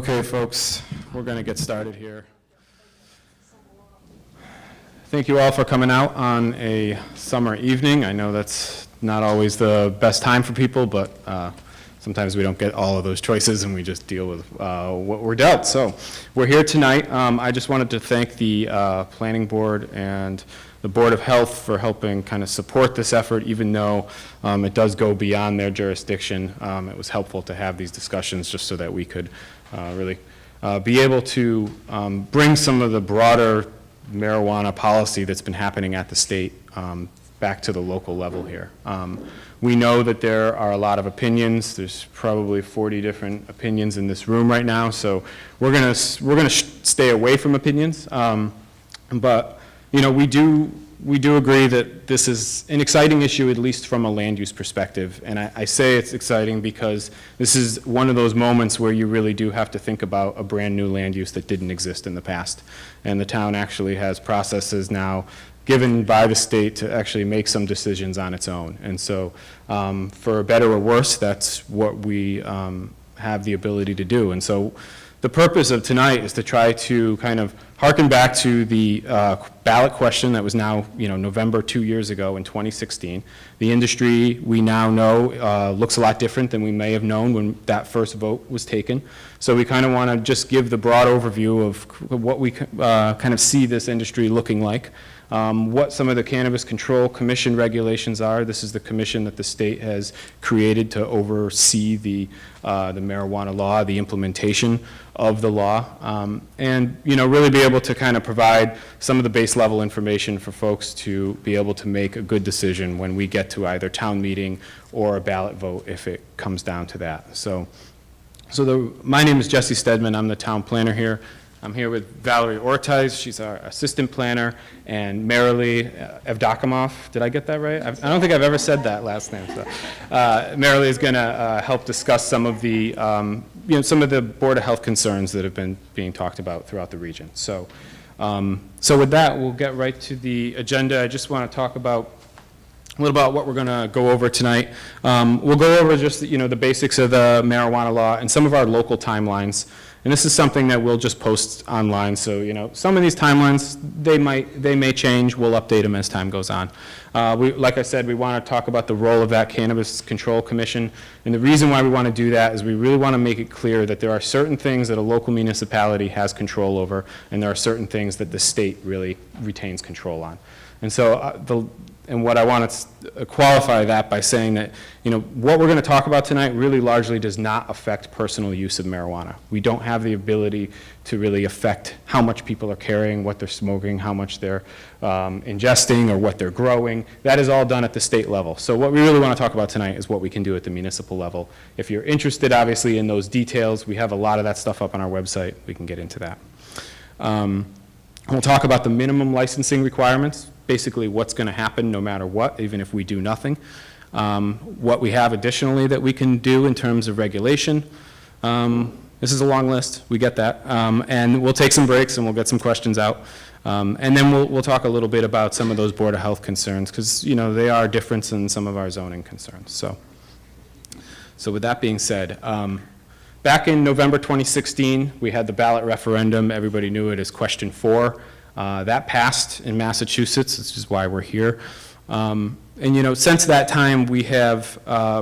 Okay, folks, we're going to get started here. Thank you all for coming out on a summer evening. I know that's not always the best time for people, but sometimes we don't get all of those choices and we just deal with what we're dealt. So we're here tonight. I just wanted to thank the Planning Board and the Board of Health for helping kind of support this effort, even though it does go beyond their jurisdiction. It was helpful to have these discussions just so that we could really be able to bring some of the broader marijuana policy that's been happening at the state back to the local level here. We know that there are a lot of opinions. There's probably 40 different opinions in this room right now, so we're gonna stay away from opinions. But you know, we do agree that this is an exciting issue, at least from a land use perspective. And I say it's exciting because this is one of those moments where you really do have to think about a brand new land use that didn't exist in the past. And the town actually has processes now given by the state to actually make some decisions on its own. And so for better or worse, that's what we have the ability to do. And so the purpose of tonight is to try to kind of harken back to the ballot question that was now, November 2 years ago in 2016. The industry, we now know, looks a lot different than we may have known when that first vote was taken. So we kind of want to just give the broad overview of what we kind of see this industry looking like. What some of the Cannabis Control Commission regulations are. This is the commission that the state has created to oversee the marijuana law, the implementation of the law, and really be able to kind of provide some of the base level information for folks to be able to make a good decision when we get to either town meeting or a ballot vote if it comes down to that. So my name is Jesse Stedman. I'm the town planner here. I'm here with Valerie Ortiz, she's our assistant planner, and Marilee Evdokimov. Did I get that right? I don't think I've ever said that last name. So, Marilee is going to help discuss some of the, some of the Board of Health concerns that have been being talked about throughout the region. So, so with that, we'll get right to the agenda. I just want to talk about a little about what we're going to go over tonight. We'll go over just the basics of the marijuana law and some of our local timelines. And this is something that we'll just post online. So some of these timelines they may change. We'll update them as time goes on. Like I said, we want to talk about the role of that Cannabis Control Commission. And the reason why we want to do that is we really want to make it clear that there are certain things that a local municipality has control over, and there are certain things that the state really retains control on. And so and what I want to qualify that by saying that, what we're going to talk about tonight really largely does not affect personal use of marijuana. We don't have the ability to really affect how much people are carrying, what they're smoking, how much they're ingesting, or what they're growing. That is all done at the state level. So what we really want to talk about tonight is what we can do at the municipal level. If you're interested, obviously, in those details, we have a lot of that stuff up on our website. We can get into that. We'll talk about the minimum licensing requirements. Basically what's going to happen no matter what, even if we do nothing. What we have additionally that we can do in terms of regulation. This is a long list, we get that. And we'll take some breaks and we'll get some questions out. And then we'll talk a little bit about some of those Board of Health concerns, because they are different than some of our zoning concerns. So with that being said, back in November 2016, we had the ballot referendum. Everybody knew it as question 4. That passed in Massachusetts, which is why we're here. And since that time, we have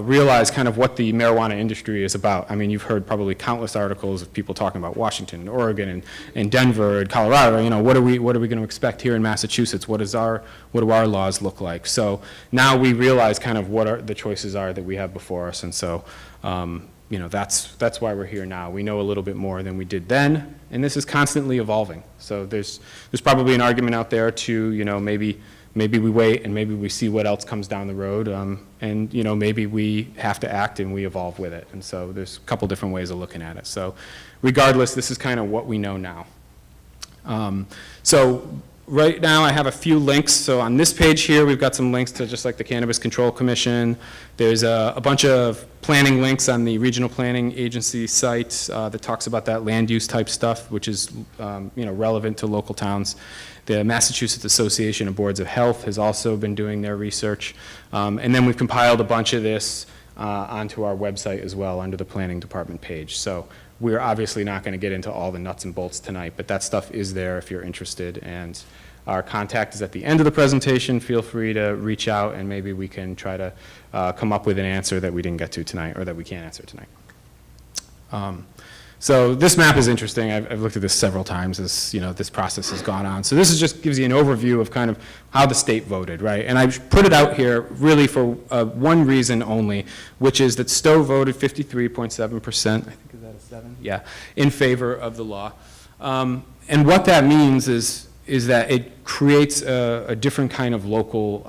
realized kind of what the marijuana industry is about. I mean, you've heard probably countless articles of people talking about Washington and Oregon and Denver and Colorado. What are we going to expect here in Massachusetts? What do our laws look like? So now we realize kind of what the choices are that we have before us. And so that's why we're here now. We know a little bit more than we did then, and this is constantly evolving. So there's probably an argument out there to, maybe we wait and maybe we see what else comes down the road, and maybe we have to act and we evolve with it. And so there's a couple different ways of looking at it. So regardless, this is kind of what we know now. So right now I have a few links. So on this page here, we've got some links to just like the Cannabis Control Commission. There's a bunch of planning links on the Regional Planning Agency site that talks about that land use type stuff, which is relevant to local towns. The Massachusetts Association of Boards of Health has also been doing their research. And then we've compiled a bunch of this onto our website as well under the Planning Department page. So We're obviously not going to get into all the nuts and bolts tonight, but that stuff is there if you're interested. And our contact is at the end of the presentation. Feel free to reach out, and maybe we can try to come up with an answer that we didn't get to tonight or that we can't answer tonight. So this map is interesting. I've looked at this several times as this process has gone on. So this is just gives you an overview of kind of how the state voted, right? And I've put it out here really for one reason only, which is that Stow voted 53.7%. I think is that a 7? Yeah, in favor of the law. And what that means is that it creates a different kind of local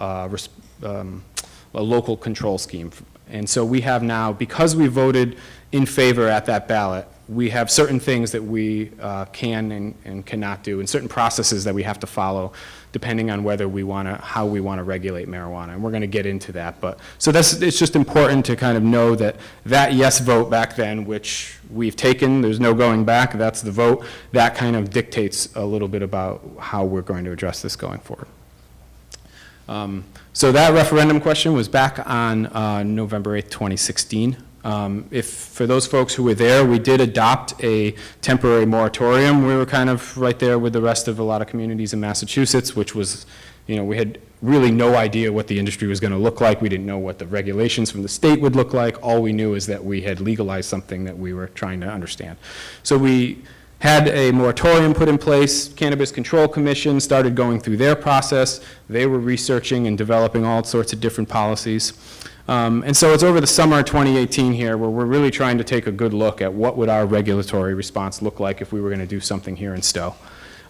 a local control scheme. And so we have now, because we voted in favor at that ballot, we have certain things that we can and cannot do, and certain processes that we have to follow depending on whether we want to, how we want to regulate marijuana. And we're going to get into that. But so it's just important to kind of know that that yes vote back then, which we've taken, there's no going back, that's the vote, that kind of dictates a little bit about how we're going to address this going forward. So that referendum question was back on November 8th, 2016. For those folks who were there, we did adopt a temporary moratorium. We were kind of right there with the rest of a lot of communities in Massachusetts, which was, we had really no idea what the industry was going to look like. We didn't know what the regulations from the state would look like. All we knew is that we had legalized something that we were trying to understand. So we had a moratorium put in place. Cannabis Control Commission started going through their process. They were researching and developing all sorts of different policies. And so it's over the summer of 2018 here where we're really trying to take a good look at what would our regulatory response look like if we were going to do something here in Stow.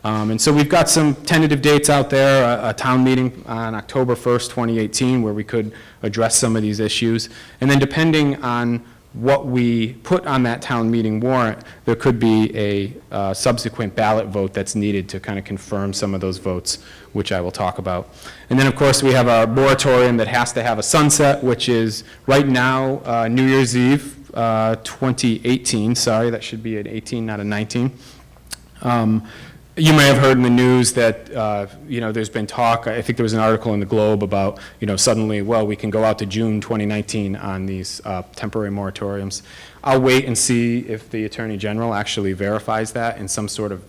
And so we've got some tentative dates out there, a town meeting on October 1st, 2018, where we could address some of these issues. And then depending on what we put on that town meeting warrant, there could be a subsequent ballot vote that's needed to kind of confirm some of those votes, which I will talk about. And then, of course, we have our moratorium that has to have a sunset, which is right now New Year's Eve 2018. Sorry, that should be an 18, not a 19. You may have heard in the news that, there's been talk, I think there was an article in the Globe about, suddenly, well, we can go out to June 2019 on these temporary moratoriums. I'll wait and see if the Attorney General actually verifies that in some sort of,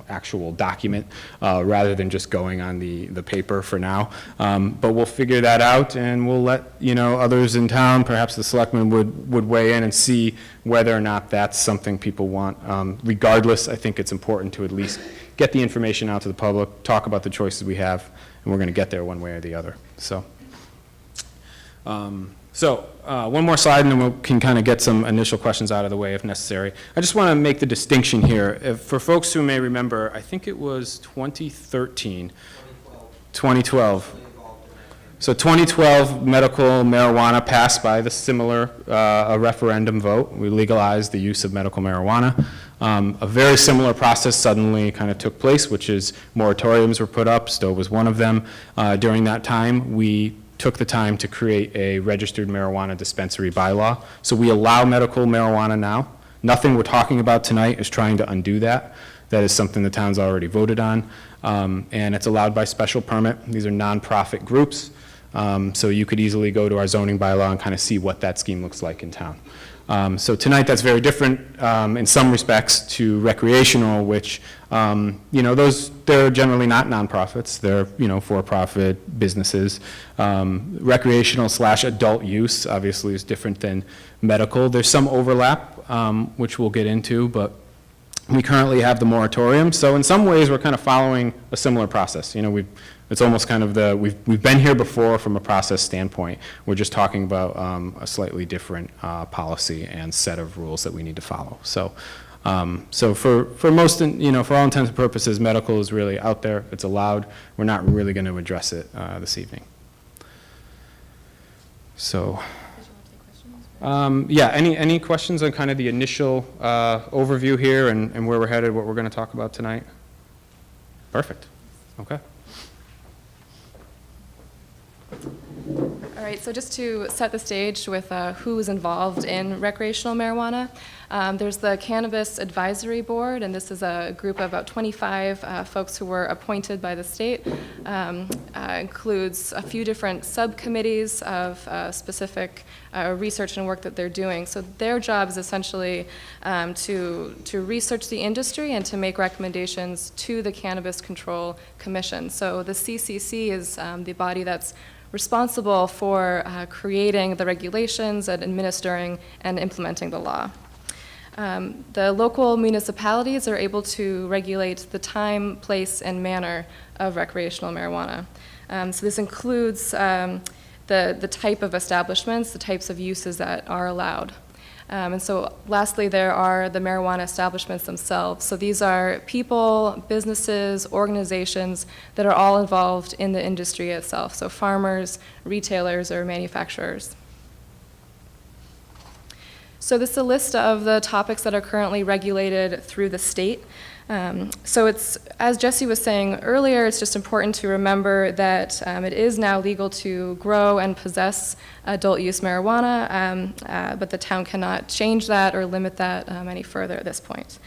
actual document, rather than just going on the paper for now. But we'll figure that out, and we'll let, others in town, perhaps the selectmen would weigh in and see whether or not that's something people want. Regardless, I think it's important to at least get the information out to the public, talk about the choices we have, and we're going to get there one way or the other. So, one more slide, and then we can kind of get some initial questions out of the way if necessary. I just want to make the distinction here. For folks who may remember, I think it was 2013. 2012. So 2012, medical marijuana passed by the similar a referendum vote. We legalized the use of medical marijuana. A very similar process suddenly kind of took place, which is moratoriums were put up. Stow was one of them. During that time, we took the time to create a registered marijuana dispensary bylaw. So we allow medical marijuana now. Nothing we're talking about tonight is trying to undo that. That is something the town's already voted on. And it's allowed by special permit. These are nonprofit groups. So you could easily go to our zoning bylaw and kind of see what that scheme looks like in town. So tonight that's very different in some respects to recreational, which, they're generally not nonprofits. They're, for-profit businesses. Recreational / adult use obviously is different than medical. There's some overlap, which we'll get into, but we currently have the moratorium. So in some ways we're kind of following a similar process. It's almost kind of we've been here before from a process standpoint. We're just talking about a slightly different policy and set of rules that we need to follow. So, for most, for all intents and purposes, medical is really out there. It's allowed. We're not really going to address it this evening. So, yeah, any questions on kind of the initial overview here and where we're headed, what we're going to talk about tonight? Perfect. Okay. All right, so just to set the stage with who is involved in recreational marijuana, there's the Cannabis Advisory Board, and this is a group of about 25 folks who were appointed by the state. Includes a few different subcommittees of specific research and work that they're doing. So their job is essentially to research the industry and to make recommendations to the Cannabis Control Commission. So the CCC is the body that's responsible for creating the regulations and administering and implementing the law. The local municipalities are able to regulate the time, place, and manner of recreational marijuana. So this includes the type of establishments, the types of uses that are allowed. And so lastly, there are the marijuana establishments themselves. So these are people, businesses, organizations that are all involved in the industry itself. So farmers, retailers, or manufacturers. So this is a list of the topics that are currently regulated through the state. So it's, as Jesse was saying earlier, it's just important to remember that it is now legal to grow and possess adult use marijuana, but the town cannot change that or limit that any further at this point.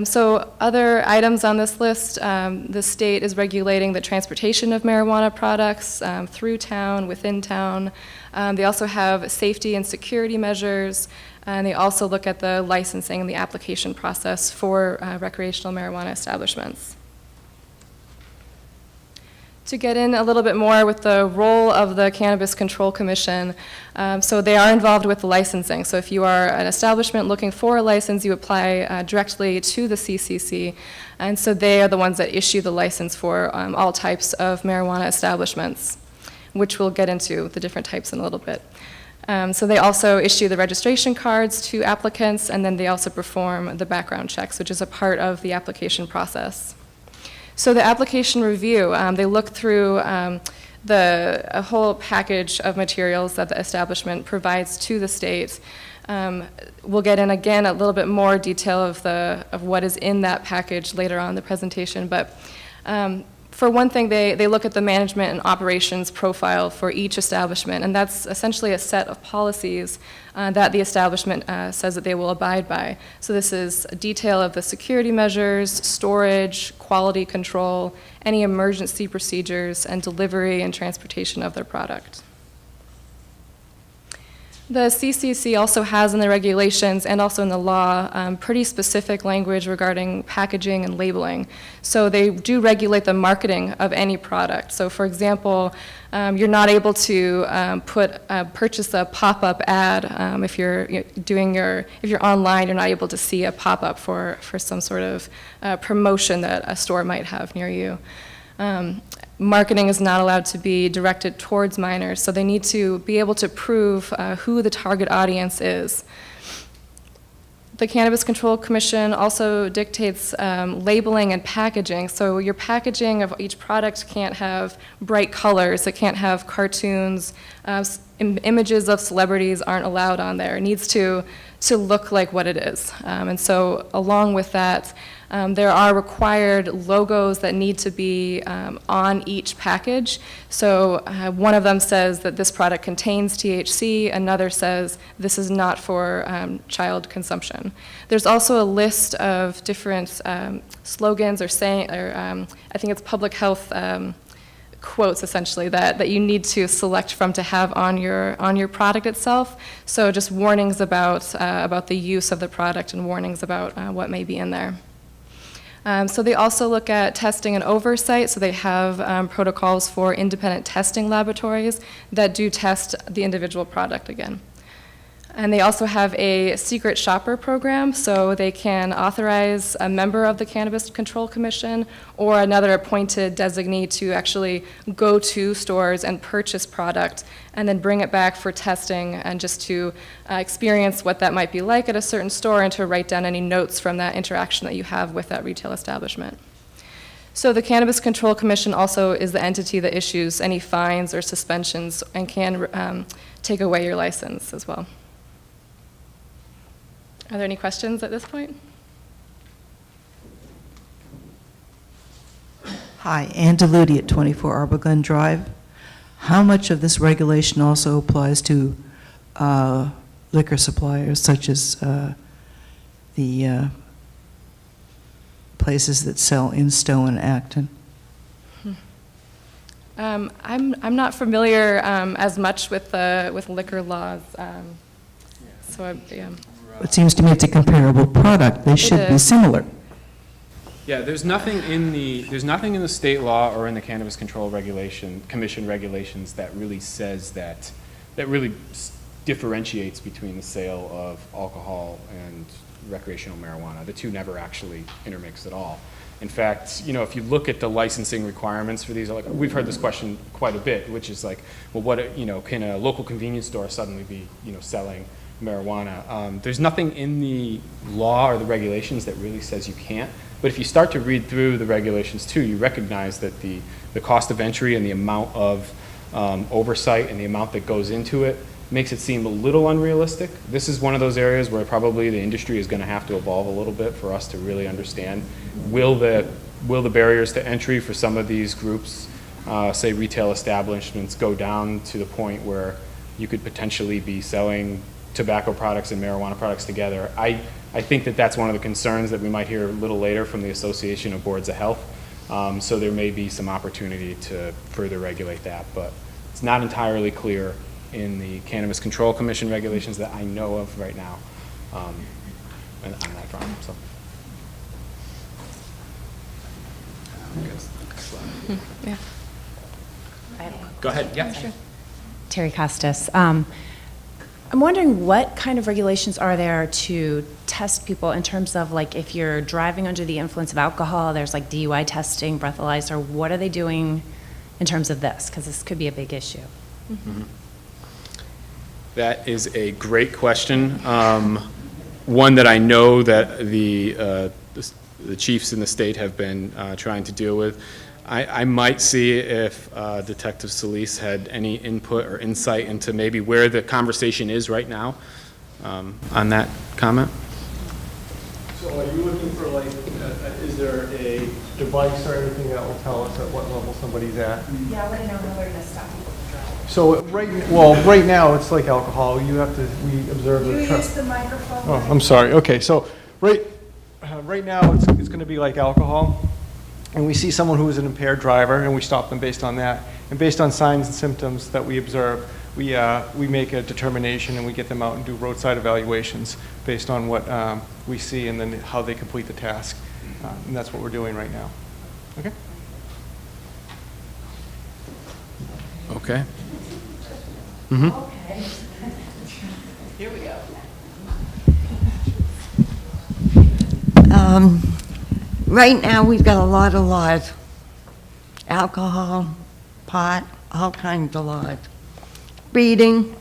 So other items on this list, the state is regulating the transportation of marijuana products through town, within town. They also have safety and security measures, and they also look at the licensing and the application process for recreational marijuana establishments. To get in a little bit more with the role of the Cannabis Control Commission, so they are involved with the licensing. So if you are an establishment looking for a license, you apply directly to the CCC, and so they are the ones that issue the license for all types of marijuana establishments, which we'll get into the different types in a little bit. So they also issue the registration cards to applicants, and then they also perform the background checks, which is a part of the application process. So the application review, they look through a whole package of materials that the establishment provides to the state. We'll get in again a little bit more detail of what is in that package later on in the presentation, but for one thing, they look at the management and operations profile for each establishment, and that's essentially a set of policies that the establishment says that they will abide by. So this is a detail of the security measures, storage, quality control, any emergency procedures, and delivery and transportation of their product. The CCC also has in the regulations and also in the law pretty specific language regarding packaging and labeling. So they do regulate the marketing of any product. So for example, you're not able to purchase a pop-up ad if you're online. You're not able to see a pop-up for some sort of promotion that a store might have near you. Marketing is not allowed to be directed towards minors, so they need to be able to prove who the target audience is. The Cannabis Control Commission also dictates labeling and packaging. So your packaging of each product can't have bright colors, it can't have cartoons, images of celebrities aren't allowed on there. It needs to look like what it is. And so along with that, there are required logos that need to be on each package. So one of them says that this product contains THC, another says this is not for child consumption. There's also a list of different slogans or I think it's public health quotes essentially that you need to select from to have on your product itself. So just warnings about the use of the product and warnings about what may be in there. So they also look at testing and oversight. So they have protocols for independent testing laboratories that do test the individual product again. And they also have a secret shopper program, so they can authorize a member of the Cannabis Control Commission or another appointed designee to actually go to stores and purchase product and then bring it back for testing and just to experience what that might be like at a certain store and to write down any notes from that interaction that you have with that retail establishment. So the Cannabis Control Commission also is the entity that issues any fines or suspensions and can take away your license as well. Are there any questions at this point? Hi, Ann DeLudy at 24 Arbor Glen Drive. how much of this regulation also applies to liquor suppliers, such as the places that sell in Stow and Acton? I'm not familiar as much with liquor laws, so yeah. It seems to me it's a comparable product. They should be is. similar. Yeah, there's nothing in the state law or in the Cannabis Control Commission regulations that really says that really differentiates between the sale of alcohol and recreational marijuana. The two never actually intermix at all. In fact, you know, if you look at the licensing requirements for these, like, we've heard this question quite a bit, which is like, well, what, you know, can a local convenience store suddenly be, you know, selling marijuana? There's nothing in the law or the regulations that really says you can't. But if you start to read through the regulations too, you recognize that the cost of entry and the amount of oversight and the amount that goes into it makes it seem a little unrealistic. This is one of those areas where probably the industry is going to have to evolve a little bit for us to really understand. Will the barriers to entry for some of these groups, say retail establishments, go down to the point where you could potentially be selling tobacco products and marijuana products together? I think that that's one of the concerns that we might hear a little later from the Association of Boards of Health. So there may be some opportunity to further regulate that, but it's not entirely clear in the Cannabis Control Commission regulations that I know of right now, and on that front. So. Yeah. Go ahead. Yeah. Sure. Terry Costas. I'm wondering what kind of regulations are there to test people in terms of, like, if you're driving under the influence of alcohol, there's like DUI testing, breathalyzer. What are they doing in terms of this? Because this could be a big issue. Mm-hmm. That is a great question. One that I know that the chiefs in the state have been trying to deal with. I might see if Detective Solis had any input or insight into maybe where the conversation is right now on that comment. So are you looking for, like, is there a device or anything that will tell us at what level somebody's at? Yeah, I want to know how we're going to stop people from driving. So right now, it's like alcohol. We observe You the... use the microphone. Oh, I'm sorry. Okay, so right now, it's going to be like alcohol. And we see someone who is an impaired driver, and we stop them based on that. And based on signs and symptoms that we observe, we make a determination, and we get them out and do roadside evaluations based on what we see and then how they complete the task. And that's what we're doing right now. Okay? Okay. Mm-hmm. Okay. Here we go. Right now, we've got a lot of laws. Alcohol, pot, all kinds of laws. Beating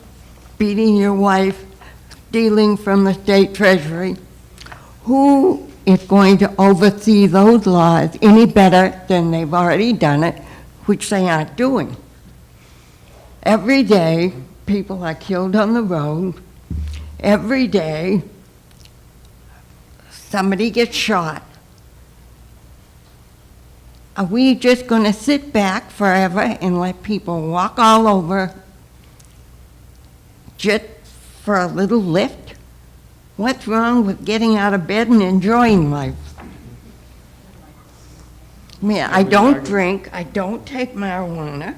your wife, stealing from the state treasury. Who is going to oversee those laws any better than they've already done it, which they aren't doing? Every day, people are killed on the road. Every day, somebody gets shot. Are we just going to sit back forever and let people walk all over just for a little lift? What's wrong with getting out of bed and enjoying life? I mean, I don't drink, I don't take marijuana,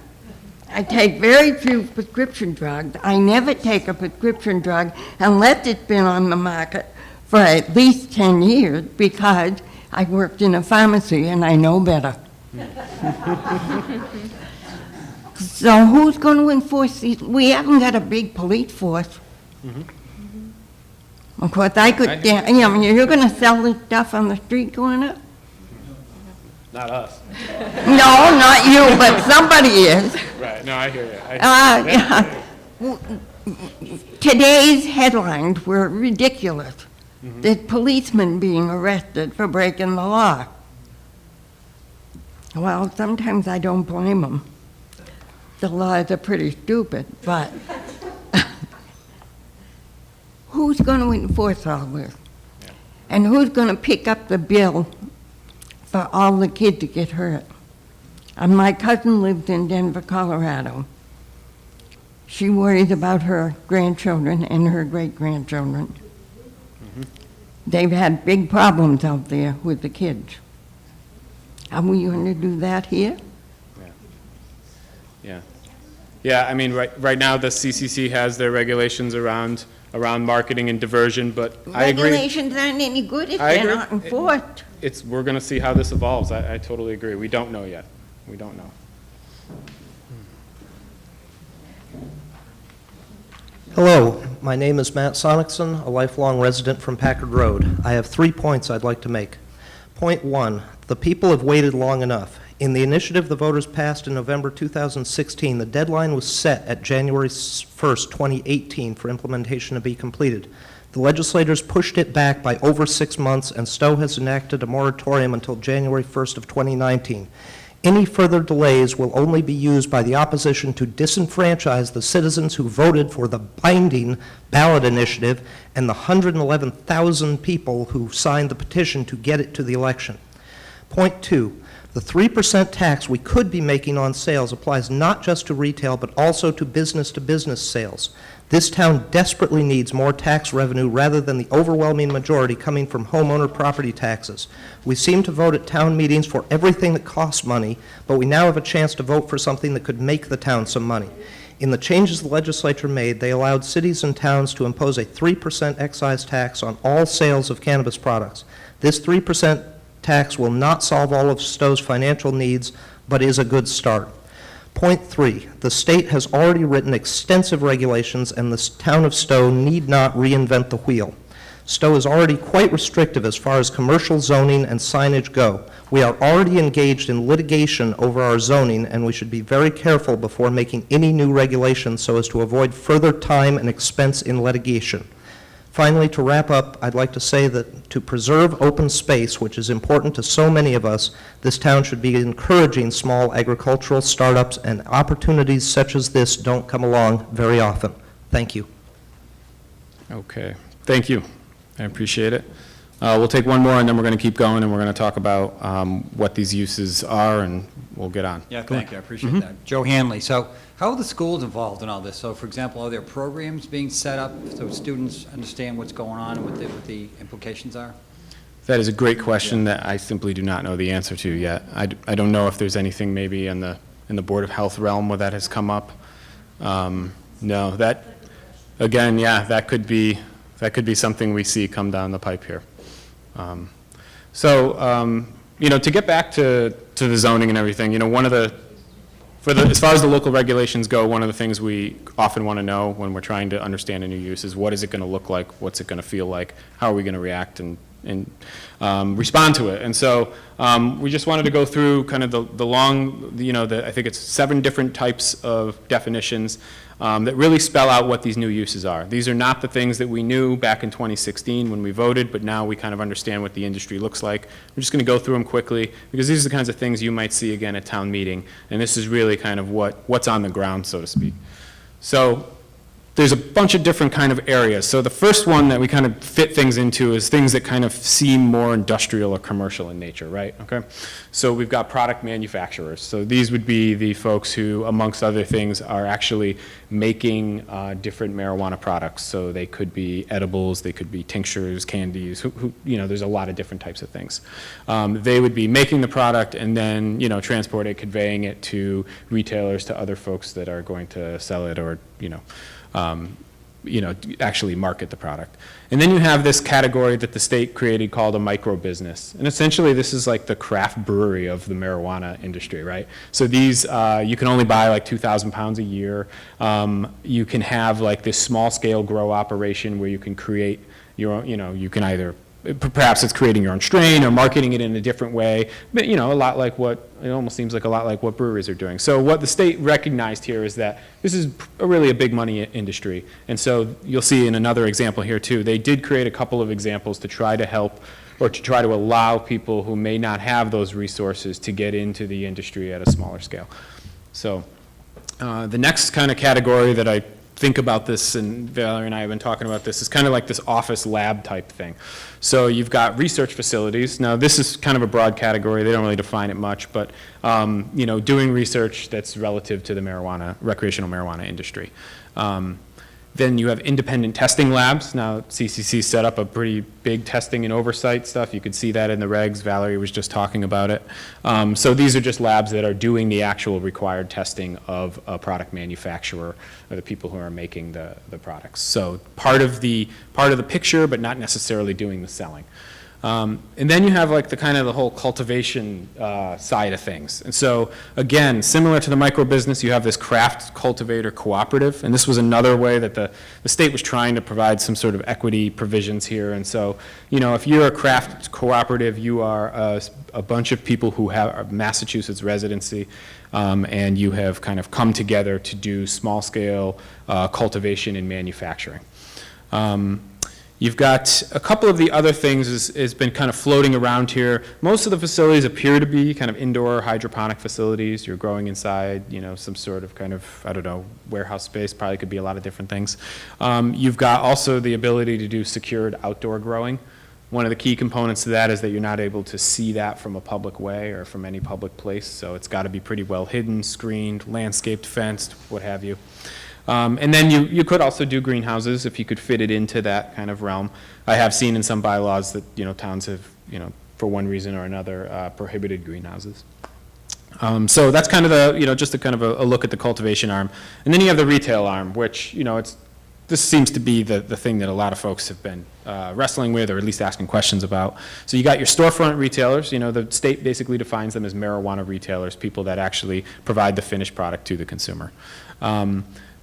I take very few prescription drugs. I never take a prescription drug unless it's been on the market for at least 10 years because I worked in a pharmacy and I know better. So who's going to enforce these? We haven't got a big police force. Mm-hmm. Of course, I could, you're going to sell this stuff on the street corner? Not us. No, not you, but somebody is. Right. No, I hear you. Today's headlines were ridiculous. Mm-hmm. There's policemen being arrested for breaking the law. Well, sometimes I don't blame them. The laws are pretty stupid, but who's going to enforce all this? Yeah. And who's going to pick up the bill for all the kids that get hurt? My cousin lives in Denver, Colorado. She worried about her grandchildren and her great-grandchildren. They've had big problems out there with the kids. Are we going to do that here? Yeah. Yeah, I mean, right now, the CCC has their regulations around marketing and diversion, but I agree. Regulations aren't any good if I they're agree. not enforced. We're going to see how this evolves. I totally agree. We don't know yet. We don't know. Hello, my name is Matt Sonicson, a lifelong resident from Packard Road. I have 3 points I'd like to make. Point 1, the people have waited long enough. In the initiative the voters passed in November 2016, the deadline was set at January 1st, 2018 for implementation to be completed. The legislators pushed it back by over 6 months, and Stow has enacted a moratorium until January 1st of 2019. Any further delays will only be used by the opposition to disenfranchise the citizens who voted for the binding ballot initiative and the 111,000 people who signed the petition to get it to the election. Point 2, the 3% tax we could be making on sales applies not just to retail but also to business sales. This town desperately needs more tax revenue rather than the overwhelming majority coming from homeowner property taxes. We seem to vote at town meetings for everything that costs money, but we now have a chance to vote for something that could make the town some money. In the changes the legislature made, they allowed cities and towns to impose a 3% excise tax on all sales of cannabis products. This 3% tax will not solve all of Stow's financial needs, but is a good start. Point 3, the state has already written extensive regulations and the town of Stow need not reinvent the wheel. Stow is already quite restrictive as far as commercial zoning and signage go. We are already engaged in litigation over our zoning, and we should be very careful before making any new regulations so as to avoid further time and expense in litigation. Finally, to wrap up, I'd like to say that to preserve open space, which is important to so many of us, this town should be encouraging small agricultural startups, and opportunities such as this don't come along very often. Thank you. Okay. Thank you. I appreciate it. We'll take one more, and then we're going to keep going, and we're going to talk about what these uses are, and we'll get on. Yeah, thank you, I appreciate that. Joe Hanley, so how are the schools involved in all this? So, for example, are there programs being set up so students understand what's going on and what the implications are? That is a great question that I simply do not know the answer to yet. I don't know if there's anything maybe in the Board of Health realm where that has come up. No, that, again, yeah, that could be something we see come down the pipe here. You know, to get back to the zoning and everything, you know, as far as the local regulations go, one of the things we often want to know when we're trying to understand a new use is what is it going to look like, what's it going to feel like, how are we going to react and respond to it. And so we just wanted to go through kind of the long, you know, I think it's 7 different types of definitions that really spell out what these new uses are. These are not the things that we knew back in 2016 when we voted, but now we kind of understand what the industry looks like. We're just going to go through them quickly because these are the kinds of things you might see again at town meeting, and this is really kind of what's on the ground, so to speak. So there's a bunch of different kind of areas. So the first one that we kind of fit things into is things that kind of seem more industrial or commercial in nature, right? Okay. So we've got product manufacturers. So these would be the folks who, amongst other things, are actually making different marijuana products. So they could be edibles, they could be tinctures, candies, you know, there's a lot of different types of things. They would be making the product and then, you know, transport it, conveying it to retailers, to other folks that are going to sell it or, you know, actually market the product. And then you have this category that the state created called a micro business. And essentially this is like the craft brewery of the marijuana industry, right? So these, you can only buy like 2,000 pounds a year. You can have like this small scale grow operation where you can create your own, you know, you can either, perhaps it's creating your own strain or marketing it in a different way, but you know, it almost seems like a lot like what breweries are doing. So what the state recognized here is that this is really a big money industry. And so you'll see in another example here too, they did create a couple of examples to try to help or to try to allow people who may not have those resources to get into the industry at a smaller scale. So the next kind of category that I think about this, and Valerie and I have been talking about this, is kind of like this office lab type thing. So you've got research facilities. Now, this is kind of a broad category. They don't really define it much, but, you know, doing research that's relative to the recreational marijuana industry. Then you have independent testing labs. Now, CCC set up a pretty big testing and oversight stuff. You could see that in the regs. Valerie was just talking about it. So these are just labs that are doing the actual required testing of a product manufacturer or the people who are making the products. So part of the picture, but not necessarily doing the selling. And then you have like the kind of the whole cultivation side of things. And so again, similar to the micro business, you have this craft cultivator cooperative, and this was another way that the state was trying to provide some sort of equity provisions here. And so, you know, if you're a craft cooperative, you are a bunch of people who have Massachusetts residency, and you have kind of come together to do small scale cultivation and manufacturing. You've got a couple of the other things has been kind of floating around here. Most of the facilities appear to be kind of indoor hydroponic facilities. You're growing inside, you know, some sort of kind of, I don't know, warehouse space, probably could be a lot of different things. You've got also the ability to do secured outdoor growing. One of the key components to that is that you're not able to see that from a public way or from any public place, so it's got to be pretty well hidden, screened, landscaped, fenced, what have you. And then you could also do greenhouses if you could fit it into that kind of realm. I have seen in some bylaws that, you know, towns have, you know, for one reason or another, prohibited greenhouses. So that's kind of the, you know, just a kind of a look at the cultivation arm. And then you have the retail arm, which, you know, this seems to be the thing that a lot of folks have been wrestling with, or at least asking questions about. So you got your storefront retailers. You know, the state basically defines them as marijuana retailers, people that actually provide the finished product to the consumer.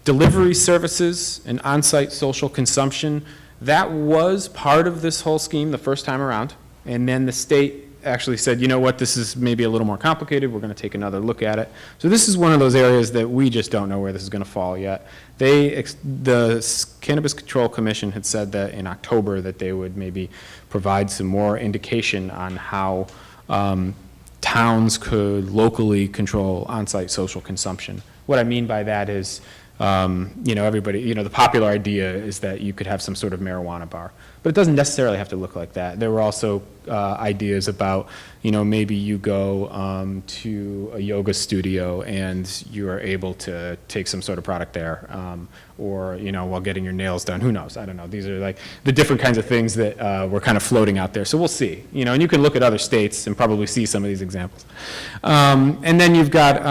Delivery services and on-site social consumption, that was part of this whole scheme the first time around. And then the state actually said, you know what, this is maybe a little more complicated. We're going to take another look at it. So this is one of those areas that we just don't know where this is going to fall yet. The Cannabis Control Commission had said that in October that they would maybe provide some more indication on how towns could locally control on-site social consumption. What I mean by that is, you know, everybody, you know, the popular idea is that you could have some sort of marijuana bar, but it doesn't necessarily have to look like that. There were also ideas about, you know, maybe you go to a yoga studio and you are able to take some sort of product there, or, you know, while getting your nails done. Who knows? I don't know. These are like the different kinds of things that were kind of floating out there. So we'll see. You know, and you can look at other states and probably see some of these examples. And then you've got,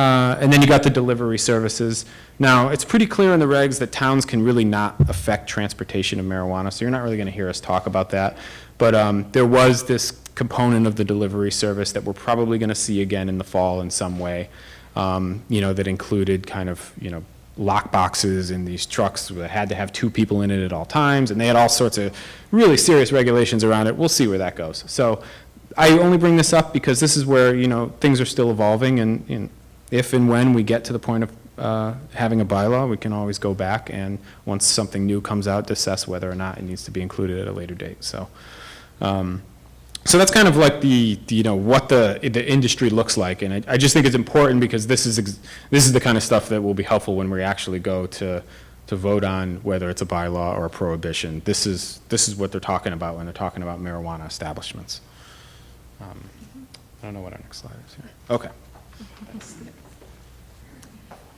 the delivery services. Now, it's pretty clear in the regs that towns can really not affect transportation of marijuana, so you're not really going to hear us talk about that. But there was this component of the delivery service that we're probably going to see again in the fall in some way, you know, that included kind of, you know, lock boxes in these trucks that had to have 2 people in it at all times, and they had all sorts of really serious regulations around it. We'll see where that goes. So I only bring this up because this is where, you know, things are still evolving, and if and when we get to the point of having a bylaw, we can always go back and once something new comes out, assess whether or not it needs to be included at a later date. So, so that's kind of like the you know, what the industry looks like, and I just think it's important because this is the kind of stuff that will be helpful when we actually go to vote on whether it's a bylaw or a prohibition. This is what they're talking about when they're talking about marijuana establishments. I don't know what our next slide is here. Okay.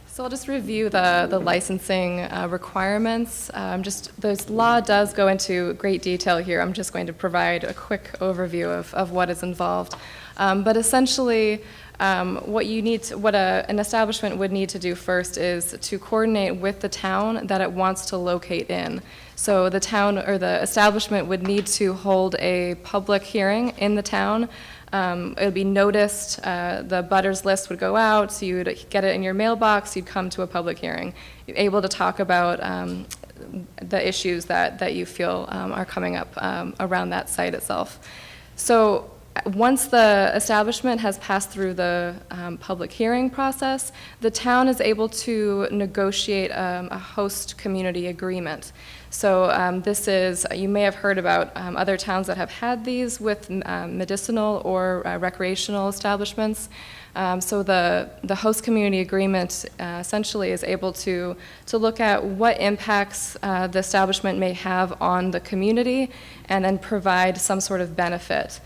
So I'll just review the licensing requirements. This law does go into great detail here. I'm just going to provide a quick overview of what is involved. But essentially, what an establishment would need to do first is to coordinate with the town that it wants to locate in. So the town or the establishment would need to hold a public hearing in the town. It would be noticed, the butters list would go out, so you would get it in your mailbox, you'd come to a public hearing. You're able to talk about the issues that you feel are coming up around that site itself. So once the establishment has passed through the public hearing process, the town is able to negotiate a host community agreement. So this is, you may have heard about other towns that have had these with medicinal or recreational establishments. So the host community agreement essentially is able to look at what impacts the establishment may have on the community and then provide some sort of benefit.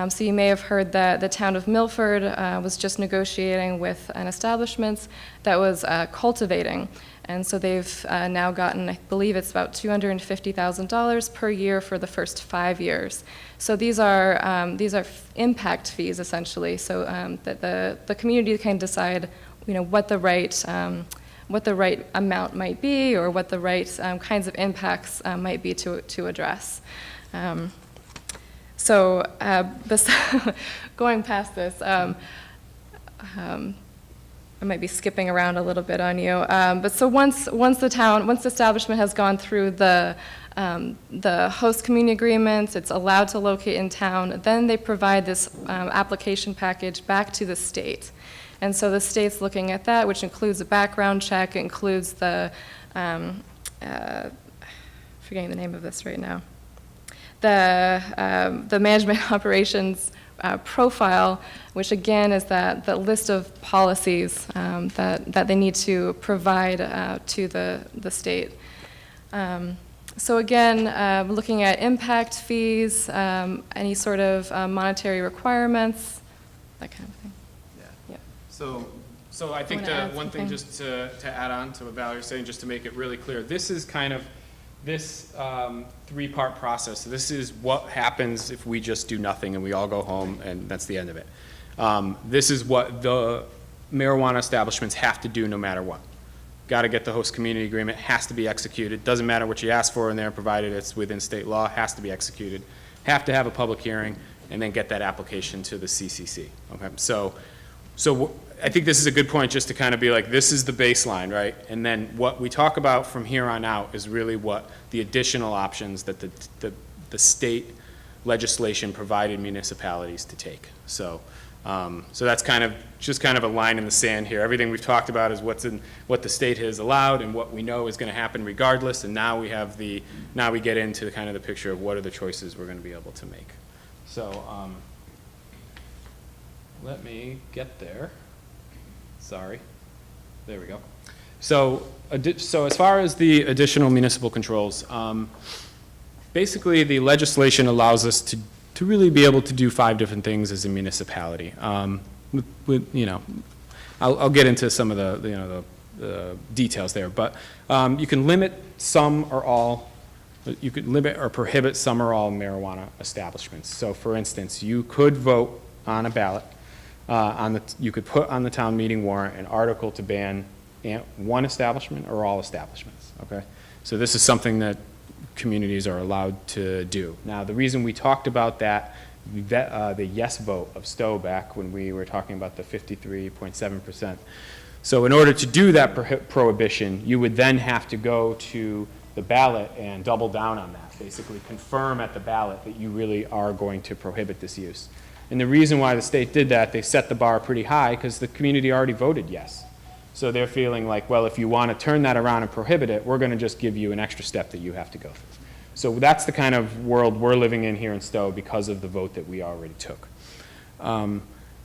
So you may have heard that the town of Milford was just negotiating with an establishment that was cultivating. And so they've now gotten, I believe it's about $250,000 per year for the first 5 years. So these are impact fees essentially, so that the community can decide, what the right amount might be, or what the right kinds of impacts might be to address. So going past this, I might be skipping around a little bit on you, but so once the establishment has gone through the host community agreements, it's allowed to locate in town, then they provide this application package back to the state. And so the state's looking at that, which includes a background check, includes the, forgetting the name of this right now, the management operations profile, which again is the list of policies that they need to provide to the state. So again, looking at impact fees, any sort of monetary requirements, that kind of thing. Yeah. So I think Wanna the add one thing something? just to add on to what Valerie's saying, just to make it really clear, this is kind of, this three-part process. So this is what happens if we just do nothing and we all go home and that's the end of it. This is what the marijuana establishments have to do no matter what. Got to get the host community agreement, has to be executed. Doesn't matter what you ask for in there, provided it's within state law, has to be executed. Have to have a public hearing and then get that application to the CCC. Okay, so I think this is a good point just to kind of be like, this is the baseline, right? And then what we talk about from here on out is really what the additional options that the state legislation provided municipalities to take. So that's kind of just kind of a line in the sand here. Everything we've talked about is what the state has allowed and what we know is going to happen regardless. And now we get into kind of the picture of what are the choices we're going to be able to make. So let me get there. Sorry. There we go. So as far as the additional municipal controls, basically the legislation allows us to really be able to do 5 different things as a municipality. I'll get into some of the details there, but you can limit some or all, you could limit or prohibit some or all marijuana establishments. So for instance, you could vote on a ballot, you could put on the town meeting warrant an article to ban one establishment or all establishments, okay? So this is something that communities are allowed to do. Now, the reason we talked about that, the yes vote of Stow back when we were talking about the 53.7%. So in order to do that prohibition, you would then have to go to the ballot and double down on that, basically confirm at the ballot that you really are going to prohibit this use. And the reason why the state did that, they set the bar pretty high because the community already voted yes. So they're feeling like, well, if you want to turn that around and prohibit it, we're going to just give you an extra step that you have to go through. So that's the kind of world we're living in here in Stow because of the vote that we already took.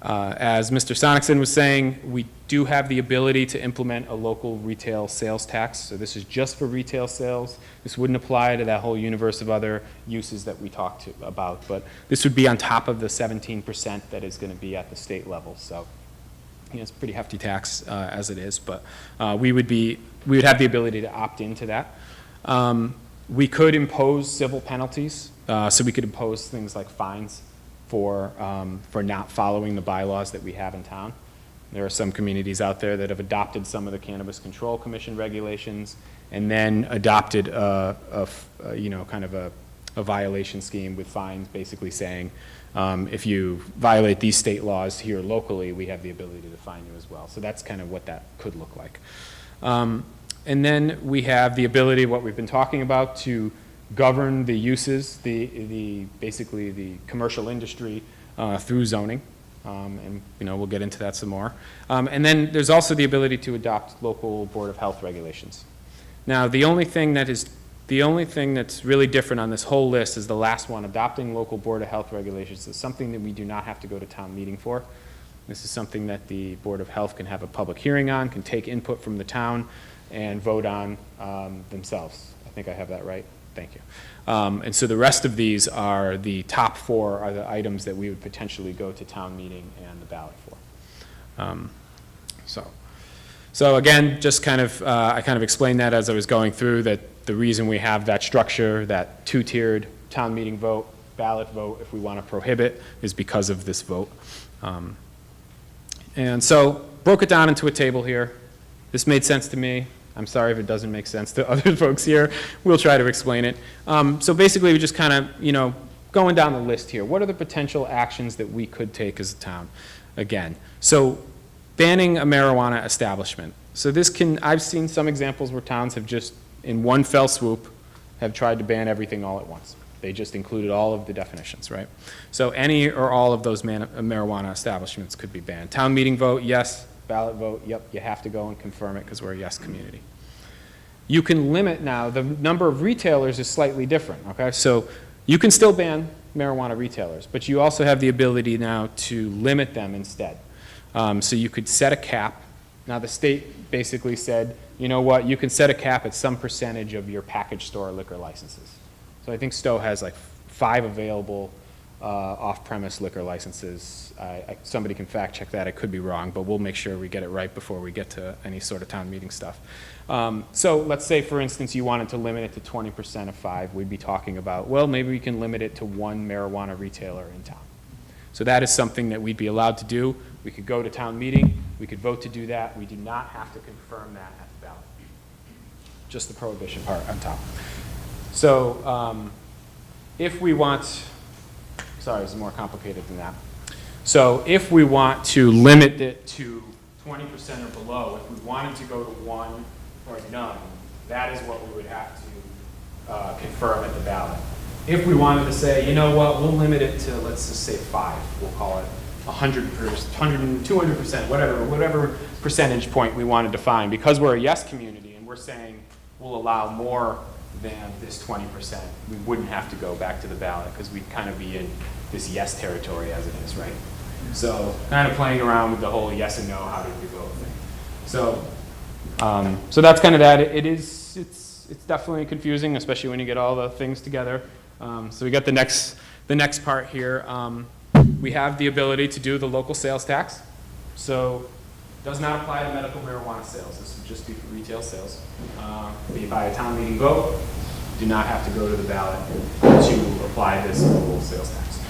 As Mr. Sonicson was saying, we do have the ability to implement a local retail sales tax. So this is just for retail sales. This wouldn't apply to that whole universe of other uses that we talked about, but this would be on top of the 17% that is going to be at the state level. So it's a pretty hefty tax as it is, but we would have the ability to opt into that. We could impose civil penalties, so we could impose things like fines for not following the bylaws that we have in town. There are some communities out there that have adopted some of the Cannabis Control Commission regulations and then adopted kind of a violation scheme with fines basically saying, if you violate these state laws here locally, we have the ability to fine you as well. So that's kind of what that could look like. And then we have the ability, what we've been talking about, to govern the uses, basically the commercial industry through zoning. And, we'll get into that some more. And then there's also the ability to adopt local Board of Health regulations. Now, the only thing that's really different on this whole list is the last one, adopting local Board of Health regulations. Is something that we do not have to go to town meeting for. This is something that the Board of Health can have a public hearing on, can take input from the town, and vote on themselves. I think I have that right. Thank you. And so the rest of these are the top 4 are the items that we would potentially go to town meeting and the ballot for. So again, just kind of, I kind of explained that as I was going through, that the reason we have that structure, that 2-tiered town meeting vote, ballot vote, if we want to prohibit, is because of this vote. And so broke it down into a table here. This made sense to me. I'm sorry if it doesn't make sense to other folks here. We'll try to explain it. So basically, we just kind of, going down the list here. What are the potential actions that we could take as a town? Again, so banning a marijuana establishment. So this I've seen some examples where towns have just, in one fell swoop, have tried to ban everything all at once. They just included all of the definitions, right? So any or all of those marijuana establishments could be banned. Town meeting vote, yes. Ballot vote, yep, you have to go and confirm it because we're a yes community. You can limit now, the number of retailers is slightly different, okay? So you can still ban marijuana retailers, but you also have the ability now to limit them instead. So you could set a cap. Now the state basically said, you know what, you can set a cap at some percentage of your package store liquor licenses. So I think Stow has like 5 available off-premise liquor licenses. Somebody can fact check that, I could be wrong, but we'll make sure we get it right before we get to any sort of town meeting stuff. So let's say, for instance, you wanted to limit it to 20% of 5, we'd be talking about, well, maybe we can limit it to 1 marijuana retailer in town. So that is something that we'd be allowed to do. We could go to town meeting, we could vote to do that. We do not have to confirm that at the ballot. Just the prohibition part on top. So if we want, sorry, it's more complicated than that. So if we want to limit it to 20% or below, if we wanted to go to 1 or none, that is what we would have to confirm at the ballot. If we wanted to say, you know what, we'll limit it to, let's just say 5, we'll call it 100%, 200%, whatever percentage point we want to define, because we're a yes community and we're saying we'll allow more than this 20%, we wouldn't have to go back to the ballot because we'd kind of be in this yes territory as it is, right? So kind of playing around with the whole yes and no, how did we vote thing. So, so that's kind of that. It's definitely confusing, especially when you get all the things together. So we got the next part here. We have the ability to do the local sales tax. So it does not apply to medical marijuana sales. This would just be for retail sales. Be by a town meeting vote. Do not have to go to the ballot to apply this local sales tax.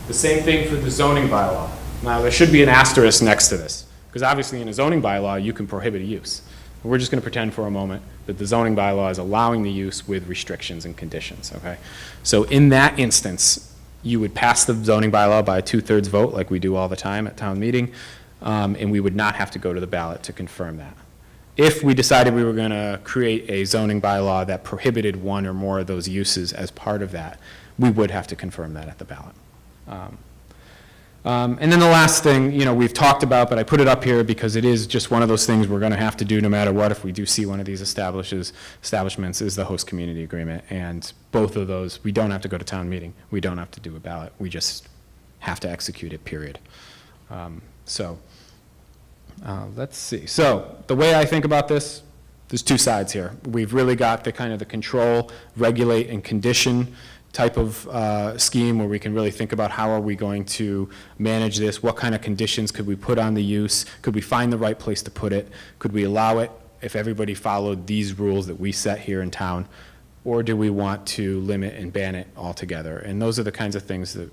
The same thing for the zoning bylaw. Now there should be an asterisk next to this, because obviously in a zoning bylaw you can prohibit a use. But we're just going to pretend for a moment that the zoning bylaw is allowing the use with restrictions and conditions, okay? So in that instance, you would pass the zoning bylaw by a 2/3 vote like we do all the time at town meeting, and we would not have to go to the ballot to confirm that. If we decided we were going to create a zoning bylaw that prohibited 1 or more of those uses as part of that, we would have to confirm that at the ballot. And then the last thing, we've talked about, but I put it up here because it is just one of those things we're going to have to do no matter what if we do see one of these establishments, is the host community agreement. And both of those, we don't have to go to town meeting. We don't have to do a ballot. We just have to execute it, period. Let's see. So the way I think about this, there's 2 sides here. We've really got the kind of the control, regulate, and condition type of scheme where we can really think about how are we going to manage this, what kind of conditions could we put on the use, could we find the right place to put it, could we allow it if everybody followed these rules that we set here in town, or do we want to limit and ban it altogether? And those are the kinds of things that,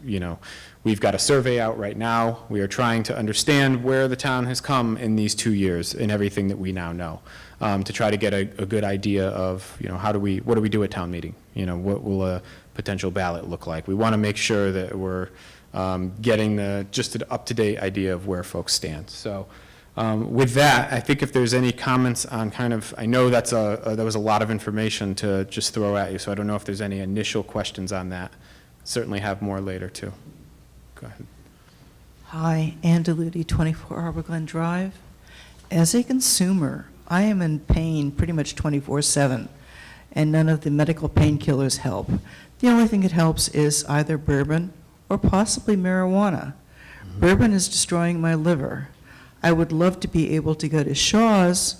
we've got a survey out right now. We are trying to understand where the town has come in these 2 years and everything that we now know, to try to get a good idea of, what do we do at town meeting? What will a potential ballot look like? We want to make sure that we're getting just an up-to-date idea of where folks stand. So with that, I think if there's any comments on I know that was a lot of information to just throw at you, so I don't know if there's any initial questions on that. Certainly have more later too. Go ahead. Hi, Ann DeLudy, 24 Harbor Glen Drive. As a consumer, I am in pain pretty much 24/7, and none of the medical painkillers help. The only thing that helps is either bourbon or possibly marijuana. Bourbon is destroying my liver. I would love to be able to go to Shaw's,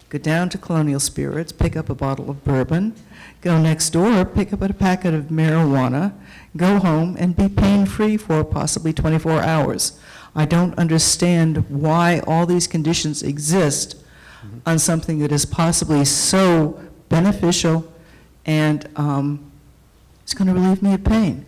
go down to Colonial Spirits, pick up a bottle of bourbon, go next door, pick up a packet of marijuana, go home, and be pain-free for possibly 24 hours. I don't understand why all these conditions exist on something that is possibly so beneficial and it's going to relieve me of pain.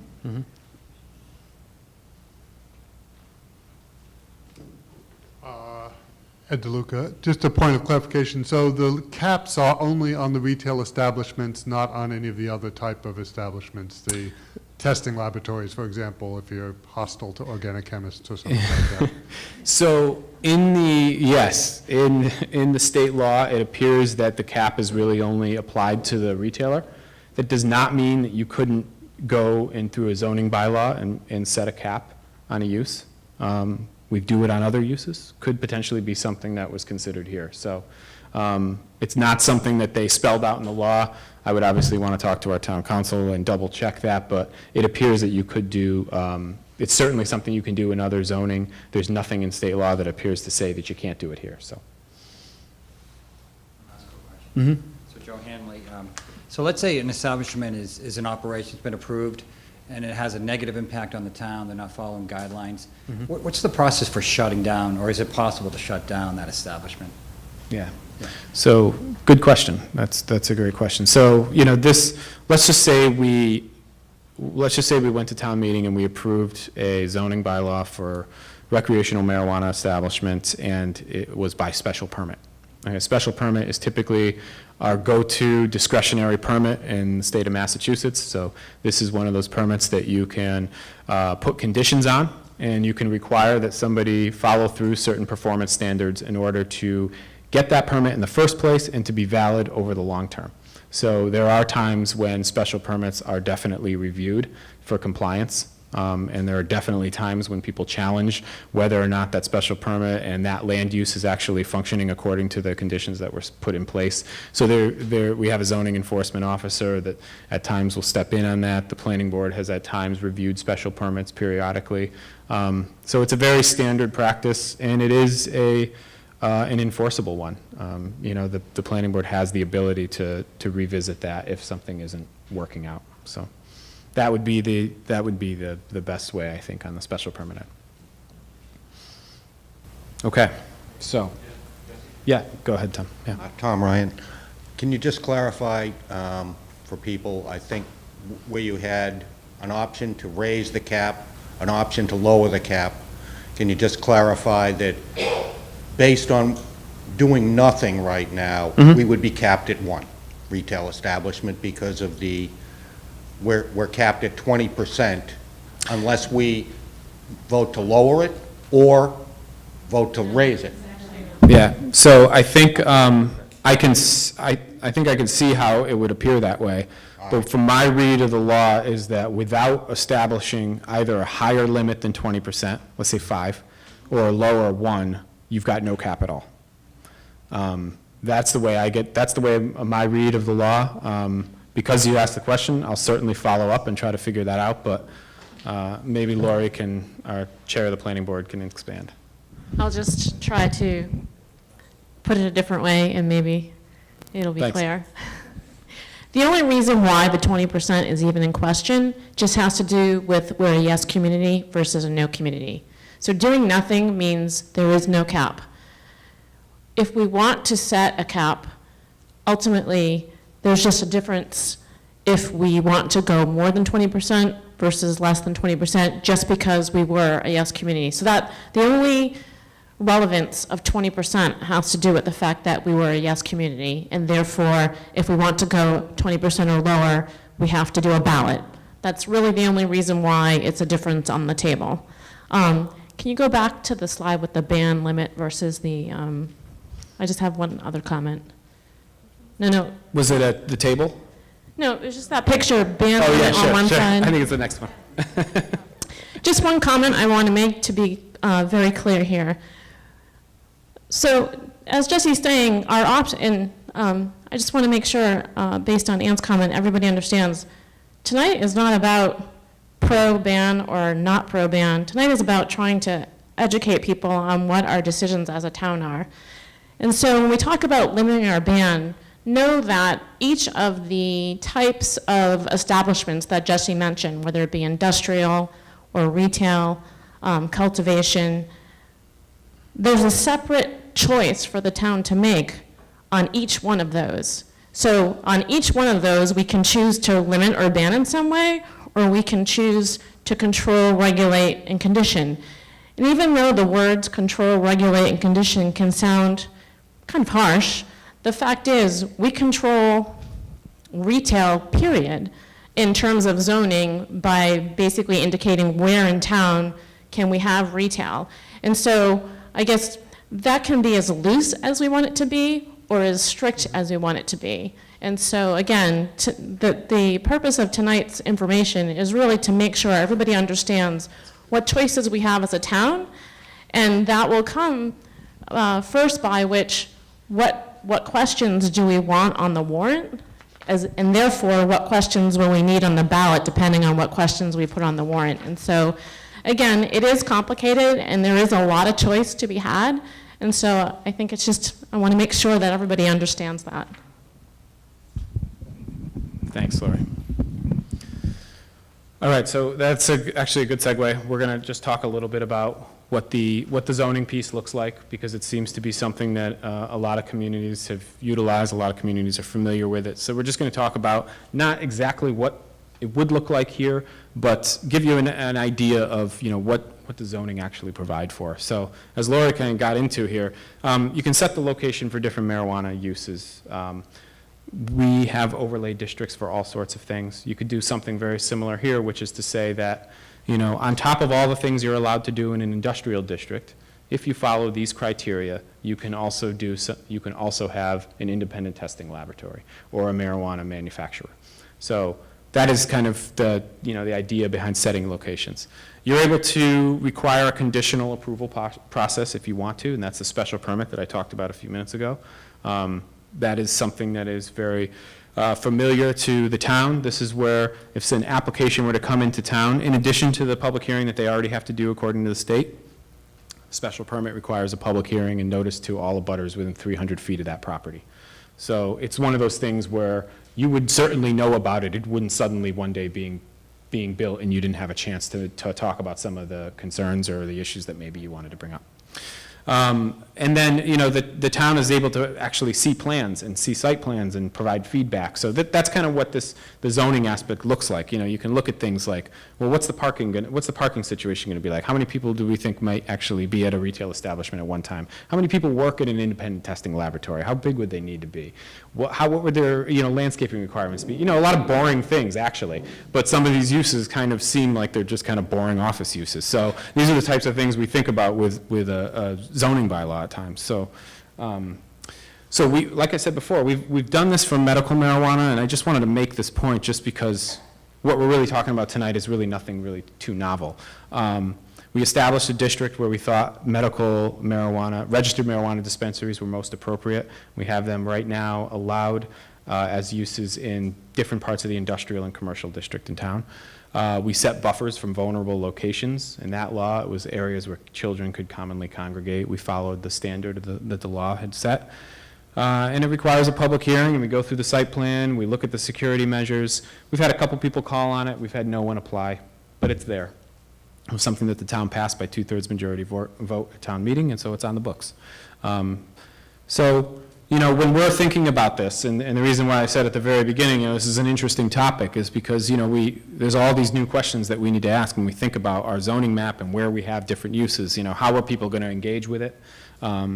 Ed DeLuca, just a point of clarification. So the caps are only on the retail establishments, not on any of the other type of establishments, the testing laboratories, for example, if you're hostile to organic chemists or something like that. So in the state law, it appears that the cap is really only applied to the retailer. That does not mean that you couldn't go in through a zoning bylaw and set a cap on a use. We do it on other uses, could potentially be something that was considered here. So it's not something that they spelled out in the law. I would obviously want to talk to our town council and double check that, but it appears that you could do, it's certainly something you can do in other zoning. There's nothing in state law that appears to say that you can't do it here, so. So Joe Hanley, so let's say an establishment is in operation, it's been approved, and it has a negative impact on the town, they're not following guidelines. What's the process for shutting down, or is it possible to shut down that establishment? Yeah. So, good question. That's a great question. So, let's just say we went to town meeting and we approved a zoning bylaw for recreational marijuana establishments, and it was by special permit. Okay, a special permit is typically our go-to discretionary permit in the state of Massachusetts. So this is one of those permits that you can put conditions on, and you can require that somebody follow through certain performance standards in order to get that permit in the first place and to be valid over the long term. So there are times when special permits are definitely reviewed for compliance. And there are definitely times when people challenge whether or not that special permit and that land use is actually functioning according to the conditions that were put in place. So we have a zoning enforcement officer that at times will step in on that. The planning board has at times reviewed special permits periodically. So it's a very standard practice, and it is an enforceable one. The planning board has the ability to revisit that if something isn't working out. So. That would be the best way, I think, on the special permit. Okay, so, yeah, go ahead, Tom. Yeah. Tom Ryan, can you just clarify for people, I think, where you had an option to raise the cap, an option to lower the cap, can you just clarify that based on doing nothing right now, we would be capped at 1 retail establishment because of we're capped at 20% unless we vote to lower it or vote to raise it. Yeah, so I think I can see how it would appear that way. But from my read of the law is that without establishing either a higher limit than 20%, let's say 5, or a lower 1, you've got no cap at all. That's the way my read of the law. Because you asked the question, I'll certainly follow up and try to figure that out, but maybe Lori our chair of the planning board, can expand. I'll just try to put it a different way, and maybe it'll be Thanks. clear. The only reason why the 20% is even in question just has to do with we're a yes community versus a no community. So doing nothing means there is no cap. If we want to set a cap, ultimately, there's just a difference if we want to go more than 20% versus less than 20% just because we were a yes community. So that the only relevance of 20% has to do with the fact that we were a yes community, and therefore, if we want to go 20% or lower, we have to do a ballot. That's really the only reason why it's a difference on the table. Can you go back to the slide with the ban limit versus the, I just have one other comment. No. Was it at the table? No, it was just that picture, ban limit on one sure. side. I think it's the next one. Just one comment I want to make to be very clear here. So, as Jesse's saying, our option, and I just want to make sure, based on Ann's comment, everybody understands, tonight is not about pro-ban or not pro-ban. Tonight is about trying to educate people on what our decisions as a town are. And so when we talk about limiting our ban, know that each of the types of establishments that Jesse mentioned, whether it be industrial or retail, cultivation, there's a separate choice for the town to make on each one of those. So on each one of those, we can choose to limit or ban in some way, or we can choose to control, regulate, and condition. And even though the words control, regulate, and condition can sound kind of harsh, the fact is we control retail, period, in terms of zoning by basically indicating where in town can we have retail. And so I guess that can be as loose as we want it to be or as strict as we want it to be. And so again, the purpose of tonight's information is really to make sure everybody understands what choices we have as a town, and that will come first by which, what questions do we want on the warrant, and therefore what questions will we need on the ballot depending on what questions we put on the warrant. And so again, it is complicated and there is a lot of choice to be had, and so I think it's just, I want to make sure that everybody understands that. Thanks, Lori. All right, so that's actually a good segue. We're going to just talk a little bit about what the zoning piece looks like, because it seems to be something that a lot of communities have utilized, a lot of communities are familiar with it. So we're just going to talk about not exactly what it would look like here, but give you an idea of what the zoning actually provide for. So as Lori kind of got into here, you can set the location for different marijuana uses. We have overlay districts for all sorts of things. You could do something very similar here, which is to say that, on top of all the things you're allowed to do in an industrial district, if you follow these criteria, you can also have an independent testing laboratory or a marijuana manufacturer. So that is kind of the idea behind setting locations. You're able to require a conditional approval process if you want to, and that's the special permit that I talked about a few minutes ago. That is something that is very familiar to the town. This is where if an application were to come into town, in addition to the public hearing that they already have to do according to the state, special permit requires a public hearing and notice to all abutters within 300 feet of that property. So it's one of those things where you would certainly know about it. It wouldn't suddenly one day being built and you didn't have a chance to talk about some of the concerns or the issues that maybe you wanted to bring up. And then, the town is able to actually see plans and see site plans and provide feedback. So that's kind of what the zoning aspect looks like. You can look at things like, well, what's the parking situation going to be like? How many people do we think might actually be at a retail establishment at one time? How many people work at an independent testing laboratory? How big would they need to be? What would their, landscaping requirements be? A lot of boring things, actually. But some of these uses kind of seem like they're just kind of boring office uses. So these are the types of things we think about with a zoning bylaw at times. So we, like I said before, we've done this for medical marijuana, and I just wanted to make this point just because what we're really talking about tonight is really nothing really too novel. We established a district where we thought medical marijuana, registered marijuana dispensaries were most appropriate. We have them right now allowed as uses in different parts of the industrial and commercial district in town. We set buffers from vulnerable locations. In that law, it was areas where children could commonly congregate. We followed the standard that the law had set. And it requires a public hearing, and we go through the site plan, we look at the security measures. We've had a couple people call on it. We've had no one apply, but it's there. It was something that the town passed by 2/3 majority vote at town meeting, and so it's on the books. When we're thinking about this, and the reason why I said at the very beginning, this is an interesting topic, is because, there's all these new questions that we need to ask when we think about our zoning map and where we have different uses. How are people going to engage with it? What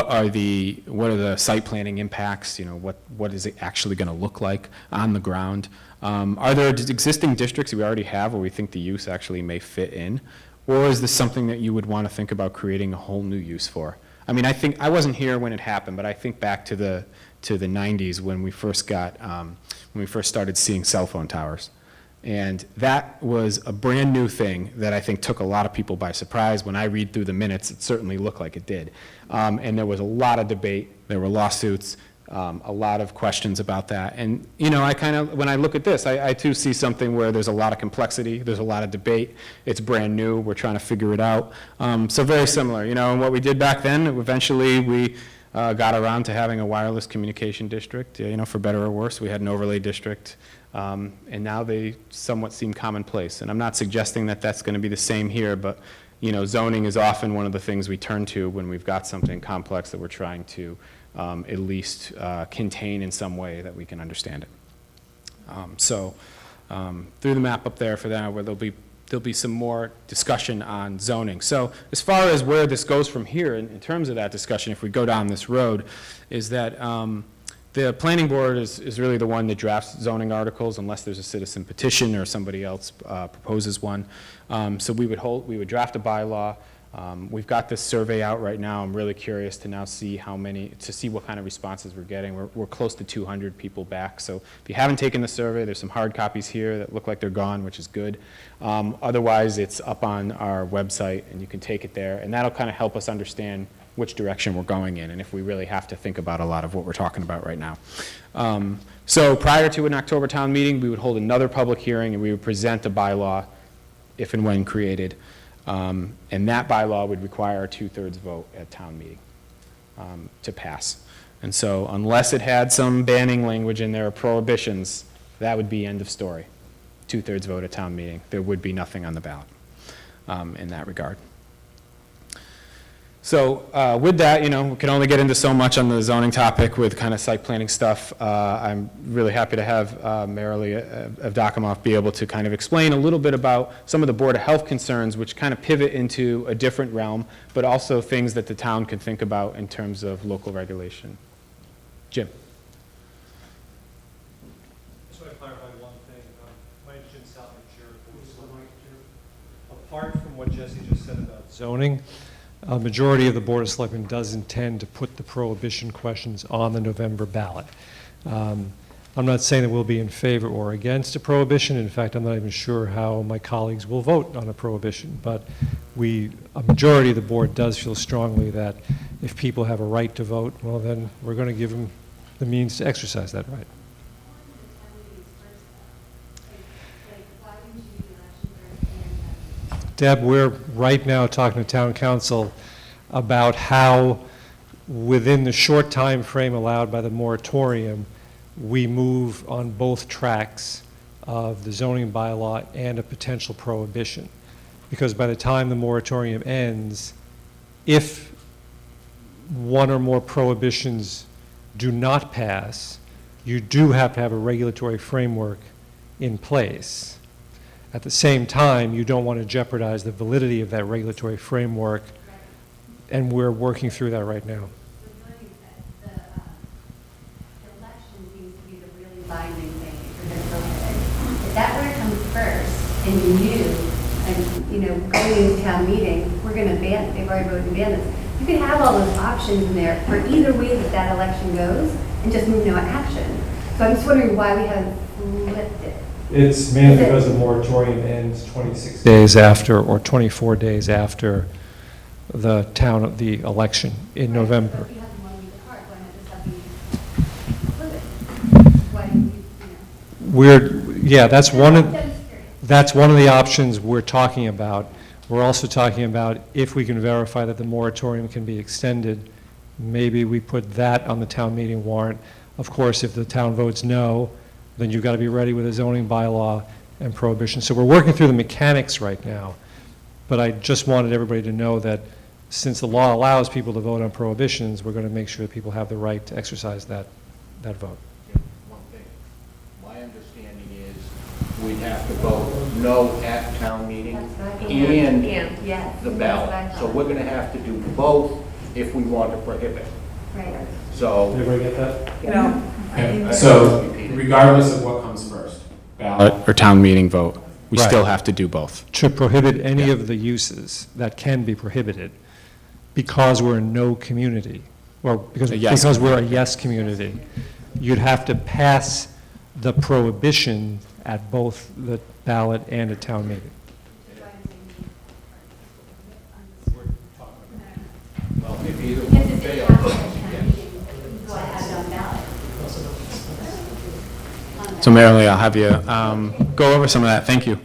are the site planning impacts? What is it actually going to look like on the ground? Are there existing districts we already have where we think the use actually may fit in? Or is this something that you would want to think about creating a whole new use for? I mean, I wasn't here when it happened, but I think back to the 90s when we first started seeing cell phone towers. And that was a brand-new thing that I think took a lot of people by surprise. When I read through the minutes, it certainly looked like it did. And there was a lot of debate, there were lawsuits, a lot of questions about that. And, you know, I kind of, when I look at this, I too see something where there's a lot of complexity, there's a lot of debate, it's brand new, we're trying to figure it out. So very similar, you know, and what we did back then, eventually we got around to having a wireless communication district, you know, for better or worse. We had an overlay district, and now they somewhat seem commonplace. And I'm not suggesting that that's going to be the same here, but, you know, zoning is often one of the things we turn to when we've got something complex that we're trying to at least contain in some way that we can understand it. Through the map up there for that, where there'll be some more discussion on zoning. So as far as where this goes from here, in terms of that discussion, if we go down this road, is that the planning board is really the one that drafts zoning articles unless there's a citizen petition or somebody else proposes one. So we would draft a bylaw. We've got this survey out right now. I'm really curious to now see what kind of responses we're getting. We're close to 200 people back. So if you haven't taken the survey, there's some hard copies here that look like they're gone, which is good. Otherwise, it's up on our website, and you can take it there. And that'll kind of help us understand which direction we're going in, and if we really have to think about a lot of what we're talking about right now. So prior to an October town meeting, we would hold another public hearing, and we would present a bylaw if and when created. And that bylaw would require a 2/3 vote at town meeting to pass. And so unless it had some banning language in there or prohibitions, that would be end of story. 2/3 vote at town meeting. There would be nothing on the ballot in that regard. So with that, you know, we can only get into so much on the zoning topic with kind of site planning stuff. I'm really happy to have Marilee Evdokimov be able to kind of explain a little bit about some of the Board of Health concerns, which kind of pivot into a different realm, but also things that the town can think about in terms of local regulation. Jim. Just want to clarify one thing. My name's Jim Salvin, Chair of the Board of Selectmen. Apart from what Jesse just said about zoning, a majority of the Board of Selectmen does intend to put the prohibition questions on the November ballot. I'm not saying that we'll be in favor or against a prohibition. In fact, I'm not even sure how my colleagues will vote on a prohibition. But a majority of the board does feel strongly that if people have a right to vote, well, then we're going to give them the means to exercise that right. Deb, we're right now talking to town council about how, within the short time frame allowed by the moratorium, we move on both tracks of the zoning bylaw and a potential prohibition. Because by the time the moratorium ends, if one or more prohibitions do not pass, you do have to have a regulatory framework in place. At the same time, you don't want to jeopardize the validity of that regulatory framework, and we're working through that right now. The election seems to be the really binding thing for this. If that were to come first, and you knew, and you know, going into town meeting, we're going to ban. They've already voted to ban this. You could have all those options in there for either way that election goes, and just move no action. So I'm just wondering why we haven't flipped it. It's mainly because the moratorium ends 26 days after or 24 days after the election in November. So if you have them 1 week apart, why not just have them flip it? Why do you know? That's one of the options we're talking about. We're also talking about if we can verify that the moratorium can be extended, maybe we put that on the town meeting warrant. Of course, if the town votes no, then you've got to be ready with a zoning bylaw and prohibition. So we're working through the mechanics right now. But I just wanted everybody to know that since the law allows people to vote on prohibitions, we're going to make sure that people have the right to exercise that vote. One thing, my understanding is we'd have to vote no at town meeting and yes, the ballot. So we're going to have to do both if we want to prohibit. Right. So. Everybody get that? You know, So regardless of what comes first, ballot or town meeting vote, we Right. still have to do both. To prohibit any of the uses that can be prohibited because we're a no community, or because A yes we're a yes community, you'd have to pass the prohibition at both the ballot and at town meeting. So Marilee, I'll have you go over some of that. Thank you.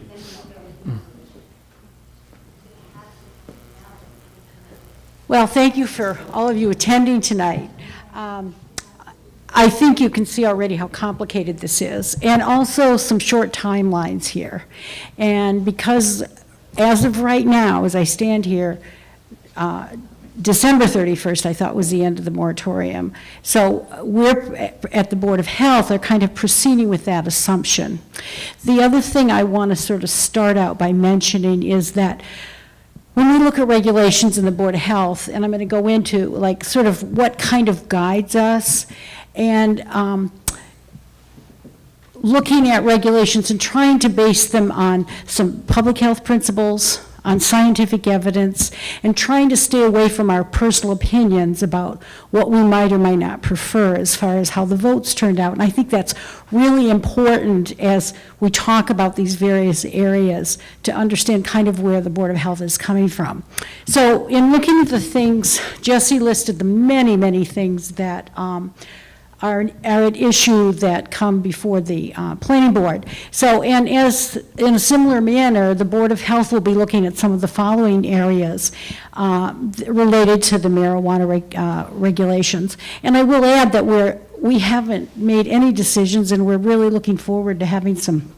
Well, thank you for all of you attending tonight. I think you can see already how complicated this is, and also some short timelines here. And because as of right now, as I stand here, December 31st, I thought was the end of the moratorium. So we're, at the Board of Health, are kind of proceeding with that assumption. The other thing I want to sort of start out by mentioning is that when we look at regulations in the Board of Health, and I'm going to go into like sort of what kind of guides us, and looking at regulations and trying to base them on some public health principles, on scientific evidence, and trying to stay away from our personal opinions about what we might or might not prefer as far as how the votes turned out. And I think that's really important as we talk about these various areas to understand kind of where the Board of Health is coming from. So in looking at the things, Jesse listed the many, many things that are at issue that come before the planning board. So, and as in a similar manner, the Board of Health will be looking at some of the following areas related to the marijuana regulations. And I will add that we haven't made any decisions, and we're really looking forward to having some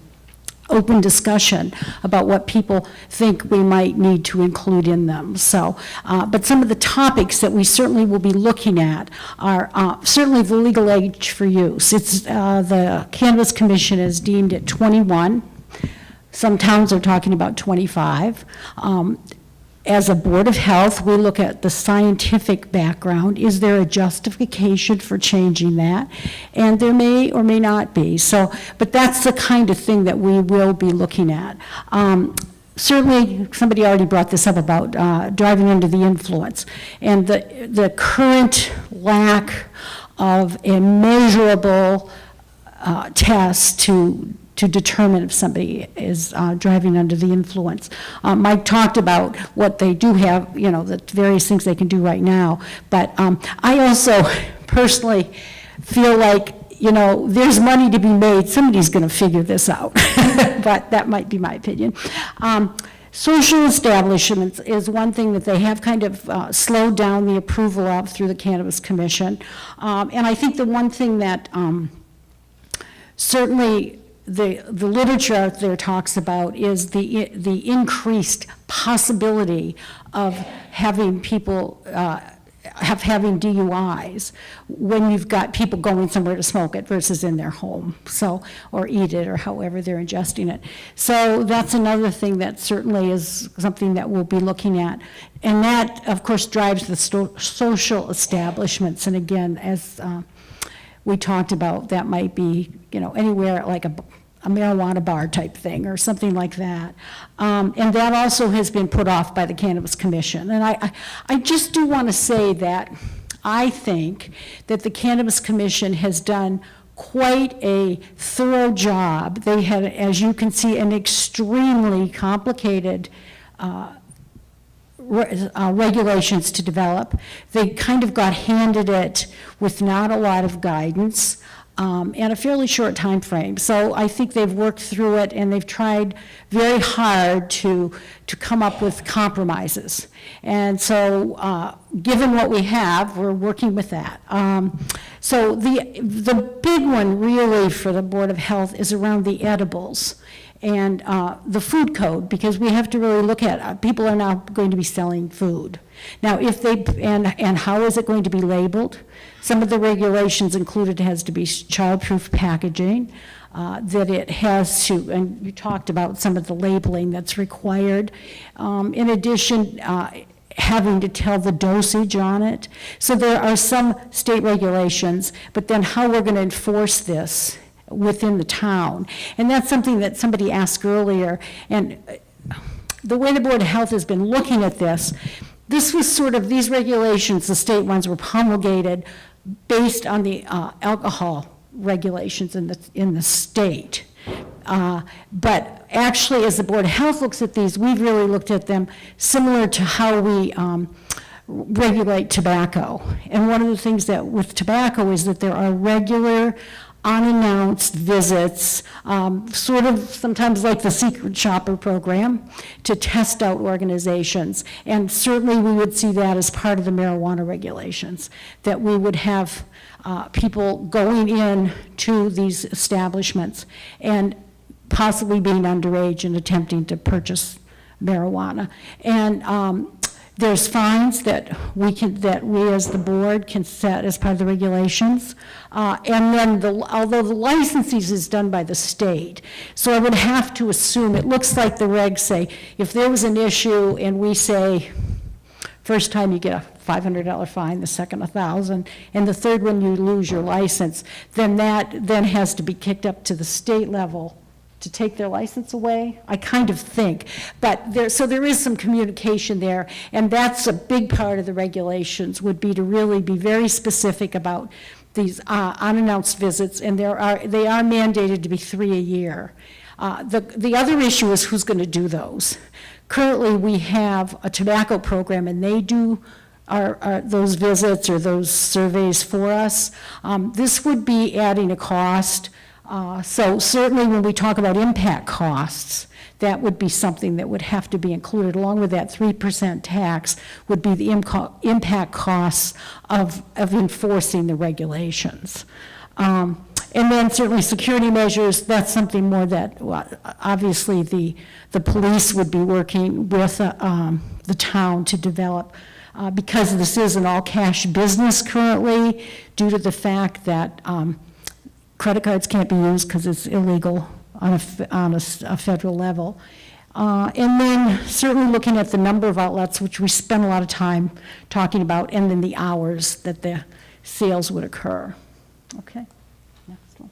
open discussion about what people think we might need to include in them. So, but some of the topics that we certainly will be looking at are certainly the legal age for use. It's the Cannabis Commission has deemed it 21. Some towns are talking about 25. As a Board of Health, we look at the scientific background. Is there a justification for changing that? And there may or may not be. So, but that's the kind of thing that we will be looking at. Certainly, somebody already brought this up about driving under the influence. And the current lack of a measurable test to determine if somebody is driving under the influence. Mike talked about what they do have, you know, the various things they can do right now, but I also personally feel like, you know, there's money to be made. Somebody's going to figure this out, but that might be my opinion. Social establishments is one thing that they have kind of slowed down the approval of through the Cannabis Commission. And I think the one thing that certainly the literature out there talks about is the increased possibility of having people having DUIs when you've got people going somewhere to smoke it versus in their home, so, or eat it, or however they're ingesting it. So that's another thing that certainly is something that we'll be looking at. And that, of course, drives the social establishments. And again, as we talked about, that might be, you know, anywhere like a marijuana bar type thing or something like that. And that also has been put off by the Cannabis Commission. And I just do want to say that I think that the Cannabis Commission has done quite a thorough job. They had, as you can see, an extremely complicated regulations to develop. They kind of got handed it with not a lot of guidance. And a fairly short time frame. So I think they've worked through it, and they've tried very hard to come up with compromises. And so given what we have, we're working with that. So the big one really for the Board of Health is around the edibles and the food code, because we have to really look at, people are now going to be selling food. Now, if they, and how is it going to be labeled? Some of the regulations included has to be child-proof packaging, that it has to, and you talked about some of the labeling that's required. In addition, having to tell the dosage on it. So there are some state regulations, but then how we're going to enforce this within the town. And that's something that somebody asked earlier. And the way the Board of Health has been looking at this was sort of, these regulations, the state ones, were promulgated based on the alcohol regulations in the state. But actually, as the Board of Health looks at these, we've really looked at them similar to how we regulate tobacco. And one of the things that with tobacco is that there are regular, unannounced visits, sort of sometimes like the secret shopper program, to test out organizations. And certainly we would see that as part of the marijuana regulations, that we would have people going in to these establishments and possibly being underage and attempting to purchase marijuana. And there's fines that we as the board can set as part of the regulations. And then although the licensing is done by the state, so I would have to assume, it looks like the regs say, if there was an issue and we say, first time you get a $500 fine, the second $1,000, and the third one you lose your license, then that then has to be kicked up to the state level to take their license away, I kind of think. But there is some communication there, and that's a big part of the regulations, would be to really be very specific about these unannounced visits, and they are mandated to be 3 a year. The other issue is who's going to do those. Currently, we have a tobacco program, and they do those visits or those surveys for us. This would be adding a cost. So certainly when we talk about impact costs, that would be something that would have to be included. Along with that 3% tax would be the impact costs of enforcing the regulations. And then certainly security measures, that's something more that obviously the police would be working with the town to develop. Because this is an all-cash business currently, due to the fact that credit cards can't be used because it's illegal on a federal level. And then certainly looking at the number of outlets, which we spend a lot of time talking about, and then the hours that the sales would occur. Okay, next one.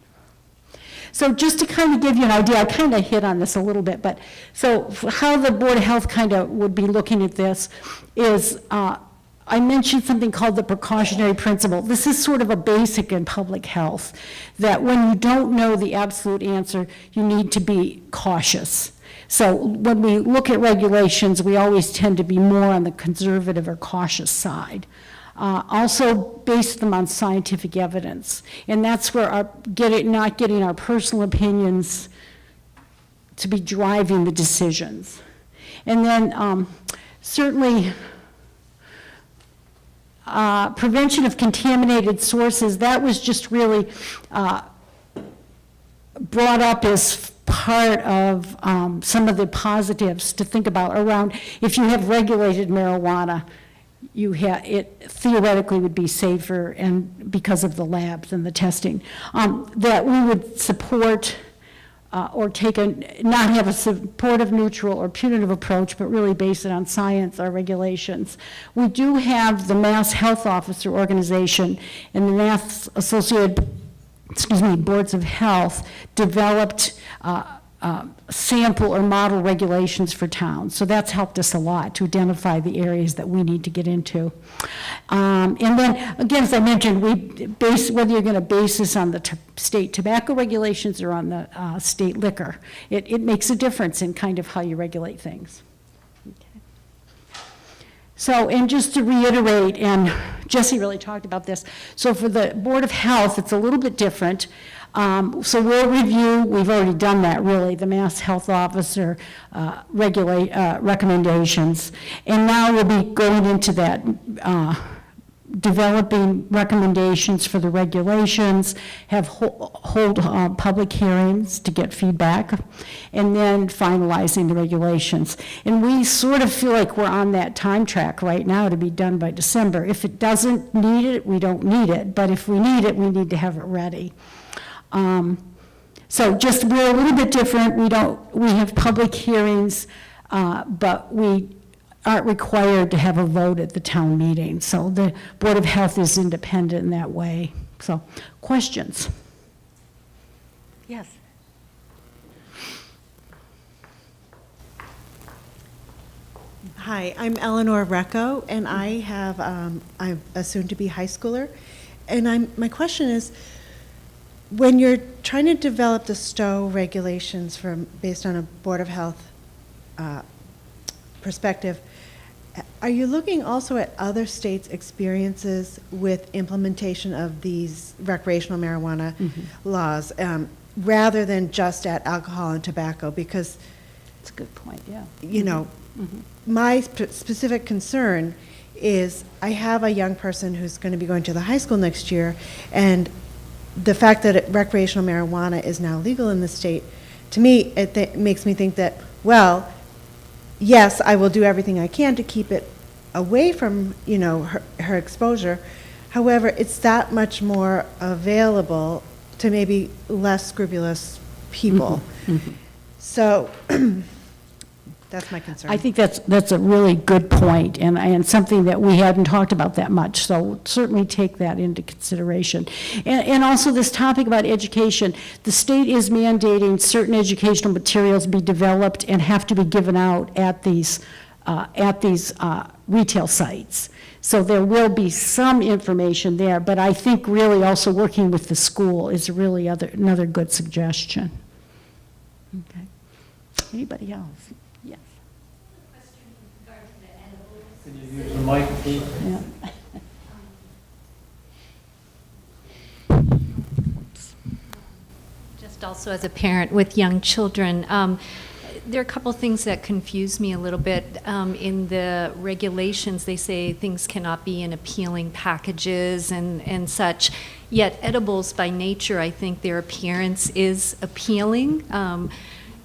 So just to kind of give you an idea, I kind of hit on this a little bit, but so how the Board of Health kind of would be looking at this is, I mentioned something called the precautionary principle. This is sort of a basic in public health, that when you don't know the absolute answer, you need to be cautious. So when we look at regulations, we always tend to be more on the conservative or cautious side. Also base them on scientific evidence. And that's where not getting our personal opinions to be driving the decisions. And then certainly, prevention of contaminated sources, that was just really brought up as part of some of the positives to think about around, if you have regulated marijuana, it theoretically would be safer, and because of the labs and the testing, that we would support or not have a supportive, neutral, or punitive approach, but really base it on science, our regulations. We do have the Mass Health Officer Organization and the Mass Associated, Boards of Health developed sample or model regulations for towns. So that's helped us a lot to identify the areas that we need to get into. And then, again, as I mentioned, whether you're going to base this on the state tobacco regulations or on the state liquor, it makes a difference in kind of how you regulate things. Okay. So, and just to reiterate, and Jesse really talked about this, so for the Board of Health, it's a little bit different. So we'll review, we've already done that really, the Mass Health Officer recommendations. And now we'll be going into that, developing recommendations for the regulations, hold public hearings to get feedback, and then finalizing the regulations. And we sort of feel like we're on that time track right now to be done by December. If it doesn't need it, we don't need it. But if we need it, we need to have it ready. So just, we're a little bit different. We have public hearings, but we aren't required to have a vote at the town meeting. So the Board of Health is independent in that way. So, questions? Yes. Hi, I'm Eleanor Recco, and I'm a soon-to-be high schooler. And my question is, when you're trying to develop the Stow regulations based on a Board of Health perspective, are you looking also at other states' experiences with implementation of these recreational marijuana laws, rather than just at alcohol and tobacco? Because That's a good point, yeah. you know, my specific concern is I have a young person who's going to be going to the high school next year, and the fact that recreational marijuana is now legal in the state, to me, it makes me think that, well, yes, I will do everything I can to keep it away from, you know, her exposure. However, it's that much more available to maybe less scrupulous people. So that's my concern. I think that's a really good point, and something that we hadn't talked about that much, so certainly take that into consideration. And also this topic about education, the state is mandating certain educational materials be developed and have to be given out at these retail sites. So there will be some information there, but I think really also working with the school is really another good suggestion. Okay. Anybody else? Yes. Can you use the mic, please? Yeah. Just also as a parent with young children, there are a couple things that confuse me a little bit. In the regulations, they say things cannot be in appealing packages and such, yet edibles by nature, I think their appearance is appealing.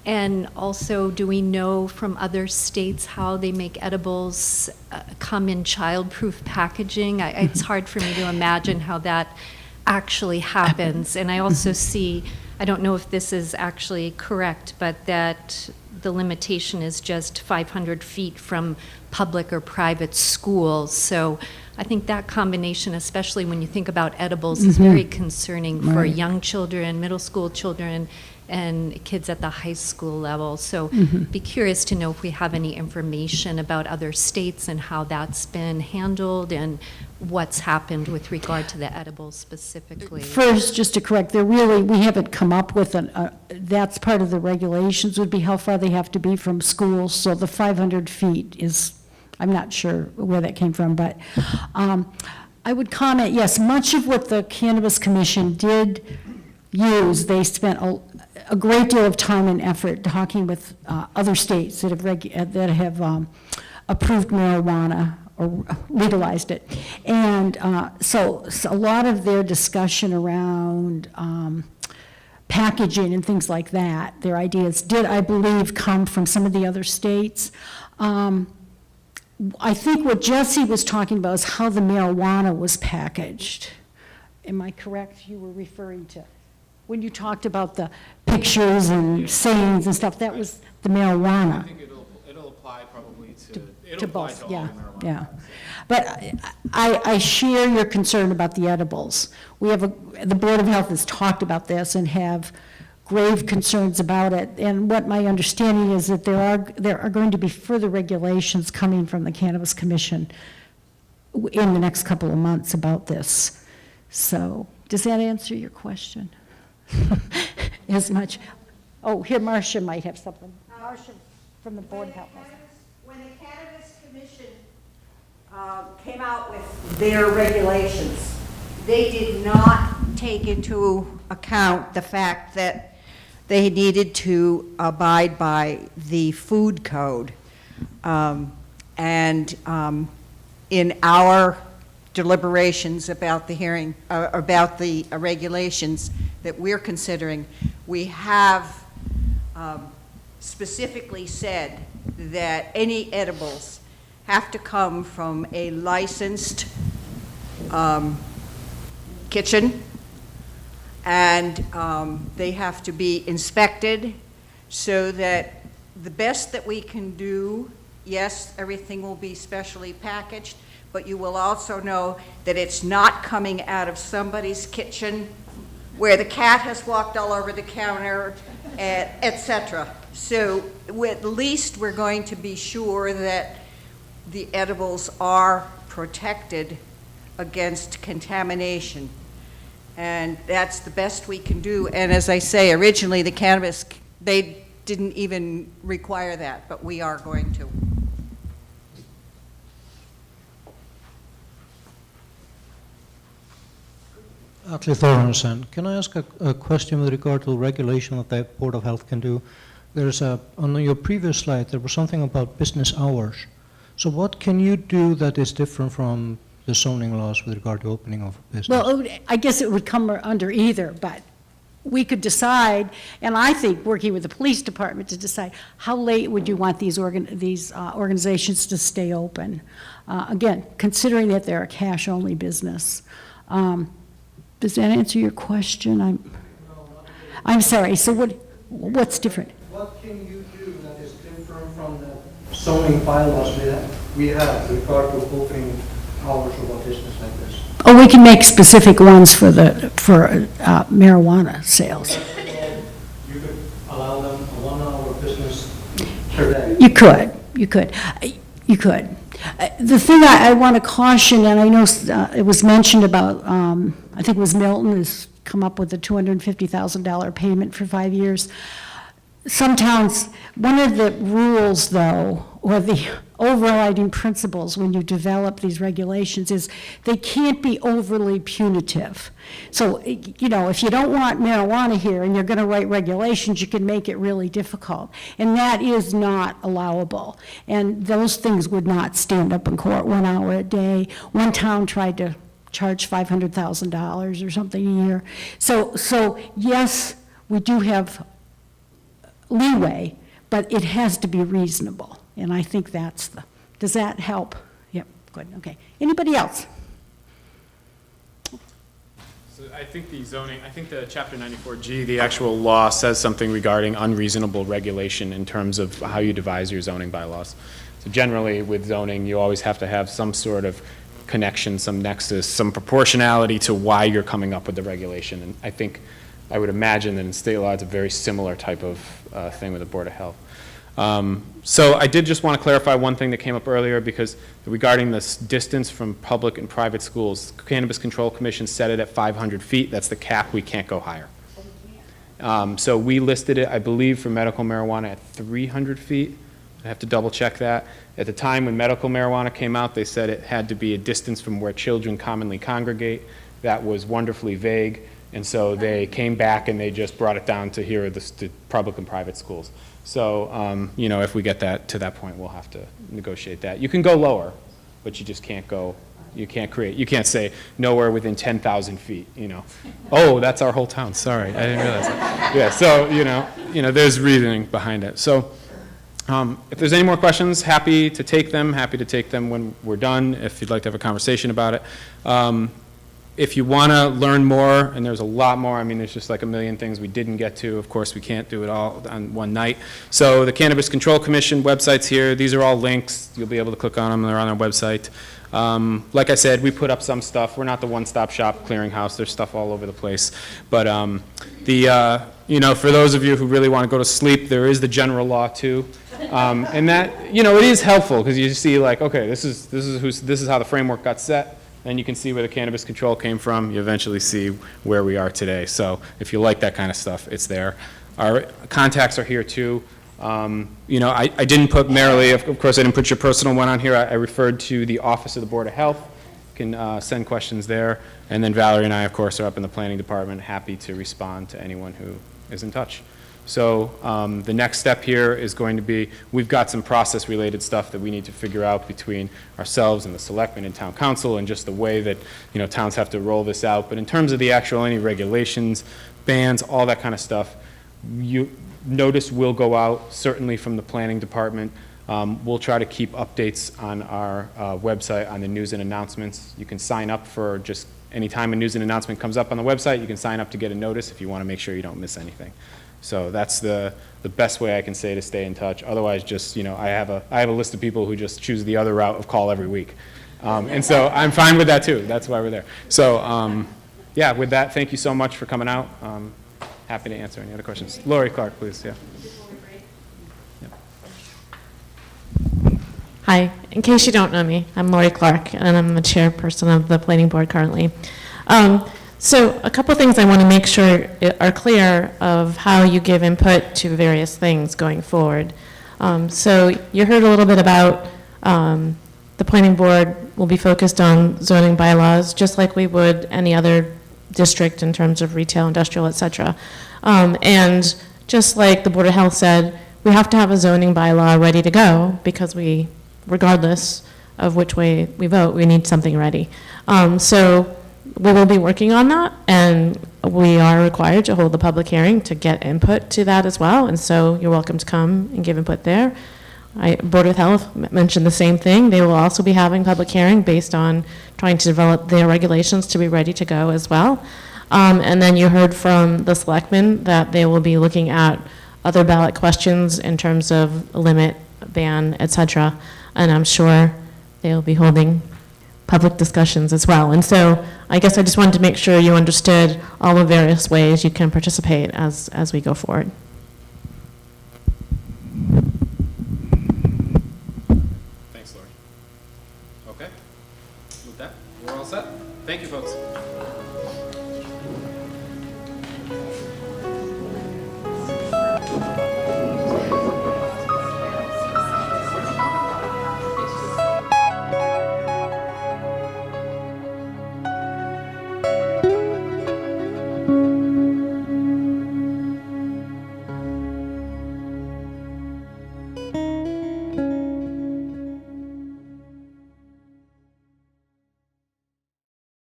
And also, do we know from other states how they make edibles come in child-proof packaging? It's hard for me to imagine how that actually happens. And I also see, I don't know if this is actually correct, but that the limitation is just 500 feet from public or private schools. So I think that combination, especially when you think about edibles, is very concerning for young children, middle school children, and kids at the high school level. So be curious to know if we have any information about other states and how that's been handled and what's happened with regard to the edibles specifically. First, just to correct, we haven't come up with that's part of the regulations would be how far they have to be from schools. So the 500 feet is, I'm not sure where that came from, but I would comment, yes, much of what the Cannabis Commission did use, they spent a great deal of time and effort talking with other states that have approved marijuana or legalized it. And so a lot of their discussion around packaging and things like that, their ideas did, I believe, come from some of the other states. I think what Jesse was talking about is how the marijuana was packaged. Am I correct? You were referring to, when you talked about the pictures and sayings and stuff, that was the marijuana. I think it'll apply probably To both, yeah, yeah. But I share your concern about the edibles. We have the Board of Health has talked about this and have grave concerns about it. And what my understanding is that there are going to be further regulations coming from the Cannabis Commission in the next couple of months about this. So, does that answer your question? As much. Oh, here, Marcia might have something. Marcia from the Board of Health. When the Cannabis Commission came out with their regulations, they did not take into account the fact that they needed to abide by the food code. And in our deliberations about the hearing, about the regulations that we're considering, we have specifically said that any edibles have to come from a licensed kitchen, and they have to be inspected so that the best that we can do, yes, everything will be specially packaged, but you will also know that it's not coming out of somebody's kitchen where the cat has walked all over the counter, etc. So at least we're going to be sure that the edibles are protected against contamination. And that's the best we can do. And as I say, originally, the cannabis, they didn't even require that, but we are going to. Atle Thorensen, can I ask a question with regard to the regulation that the Board of Health can do? There's on your previous slide, there was something about business hours. So what can you do that is different from the zoning laws with regard to opening of a business? Well, I guess it would come under either, but we could decide, and I think working with the police department to decide how late would you want these organizations to stay open. Again, considering that they're a cash-only business. Does that answer your question? I'm sorry, so what's different? What can you do that is different from the zoning bylaws we have with regard to opening hours of a business like this? Oh, we can make specific ones for marijuana sales. You could allow them a 1 hour business per day? You could. The thing I want to caution, and I know it was mentioned about, I think it was Milton has come up with a $250,000 payment for 5 years. Some towns, one of the rules though, or the overriding principles when you develop these regulations is they can't be overly punitive. So, you know, if you don't want marijuana here and you're going to write regulations, you can make it really difficult. And that is not allowable. And those things would not stand up in court 1 hour a day. One town tried to charge $500,000 or something a year. So yes, we do have leeway, but it has to be reasonable. And I think that's does that help? Yep, good, okay. Anybody else? So I think the Chapter 94G, the actual law says something regarding unreasonable regulation in terms of how you devise your zoning bylaws. So generally with zoning, you always have to have some sort of connection, some nexus, some proportionality to why you're coming up with the regulation. And I would imagine that in state law, it's a very similar type of thing with the Board of Health. So I did just want to clarify one thing that came up earlier, because regarding this distance from public and private schools, Cannabis Control Commission set it at 500 feet. That's the cap. We can't go higher. So we listed it, I believe, for medical marijuana at 300 feet. I have to double check that. At the time when medical marijuana came out, they said it had to be a distance from where children commonly congregate. That was wonderfully vague. And so they came back and they just brought it down to here are the public and private schools. So, you know, if we get to that point, we'll have to negotiate that. You can go lower, but you just can't go, you can't say nowhere within 10,000 feet, you know. Oh, that's our whole town, sorry, I didn't realize that. Yeah, so, you know, there's reasoning behind it. So, if there's any more questions, happy to take them when we're done, if you'd like to have a conversation about it. If you want to learn more, and there's a lot more, I mean, there's just like a million things we didn't get to. Of course, we can't do it all on one night. So the Cannabis Control Commission website's here. These are all links. You'll be able to click on them. They're on our website. Like I said, we put up some stuff. We're not the one-stop shop clearinghouse. There's stuff all over the place. But you know, for those of you who really want to go to sleep, there is the general law too. And that, you know, it is helpful because you see like, okay, this is how the framework got set. Then you can see where the cannabis control came from. You eventually see where we are today. So if you like that kind of stuff, it's there. Our contacts are here too. You know, I didn't put merely, of course, I didn't put your personal one on here. I referred to the Office of the Board of Health. You can send questions there. And then Valerie and I, of course, are up in the planning department, happy to respond to anyone who is in touch. So the next step here is going to be, we've got some process-related stuff that we need to figure out between ourselves and the selectmen and town council and just the way that, you know, towns have to roll this out. But in terms of the actual, any regulations, bans, all that kind of stuff, notice will go out, certainly from the planning department. We'll try to keep updates on our website on the news and announcements. You can sign up for just any time a news and announcement comes up on the website, you can sign up to get a notice if you want to make sure you don't miss anything. So that's the best way I can say to stay in touch. Otherwise, just, you know, I have a list of people who just choose the other route of call every week. And so I'm fine with that too. That's why we're there. So yeah, with that, thank you so much for coming out. Happy to answer any other questions. Lori Clark, please, yeah. Hi, in case you don't know me, I'm Lori Clark, and I'm the chairperson of the planning board currently. So a couple things I want to make sure are clear of how you give input to various things going forward. So you heard a little bit about the planning board will be focused on zoning bylaws, just like we would any other district in terms of retail, industrial, et cetera. And just like the Board of Health said, we have to have a zoning bylaw ready to go because we, regardless of which way we vote, we need something ready. So we will be working on that, and we are required to hold the public hearing to get input to that as well, and so you're welcome to come and give input there. Board of Health mentioned the same thing. They will also be having public hearing based on trying to develop their regulations to be ready to go as well. And then you heard from the selectmen that they will be looking at other ballot questions in terms of limit, ban, et cetera, and I'm sure they'll be holding public discussions as well. And so I guess I just wanted to make sure you understood all the various ways you can participate as we go forward. Thanks, Lori. Okay, with that, we're all set. Thank you, folks.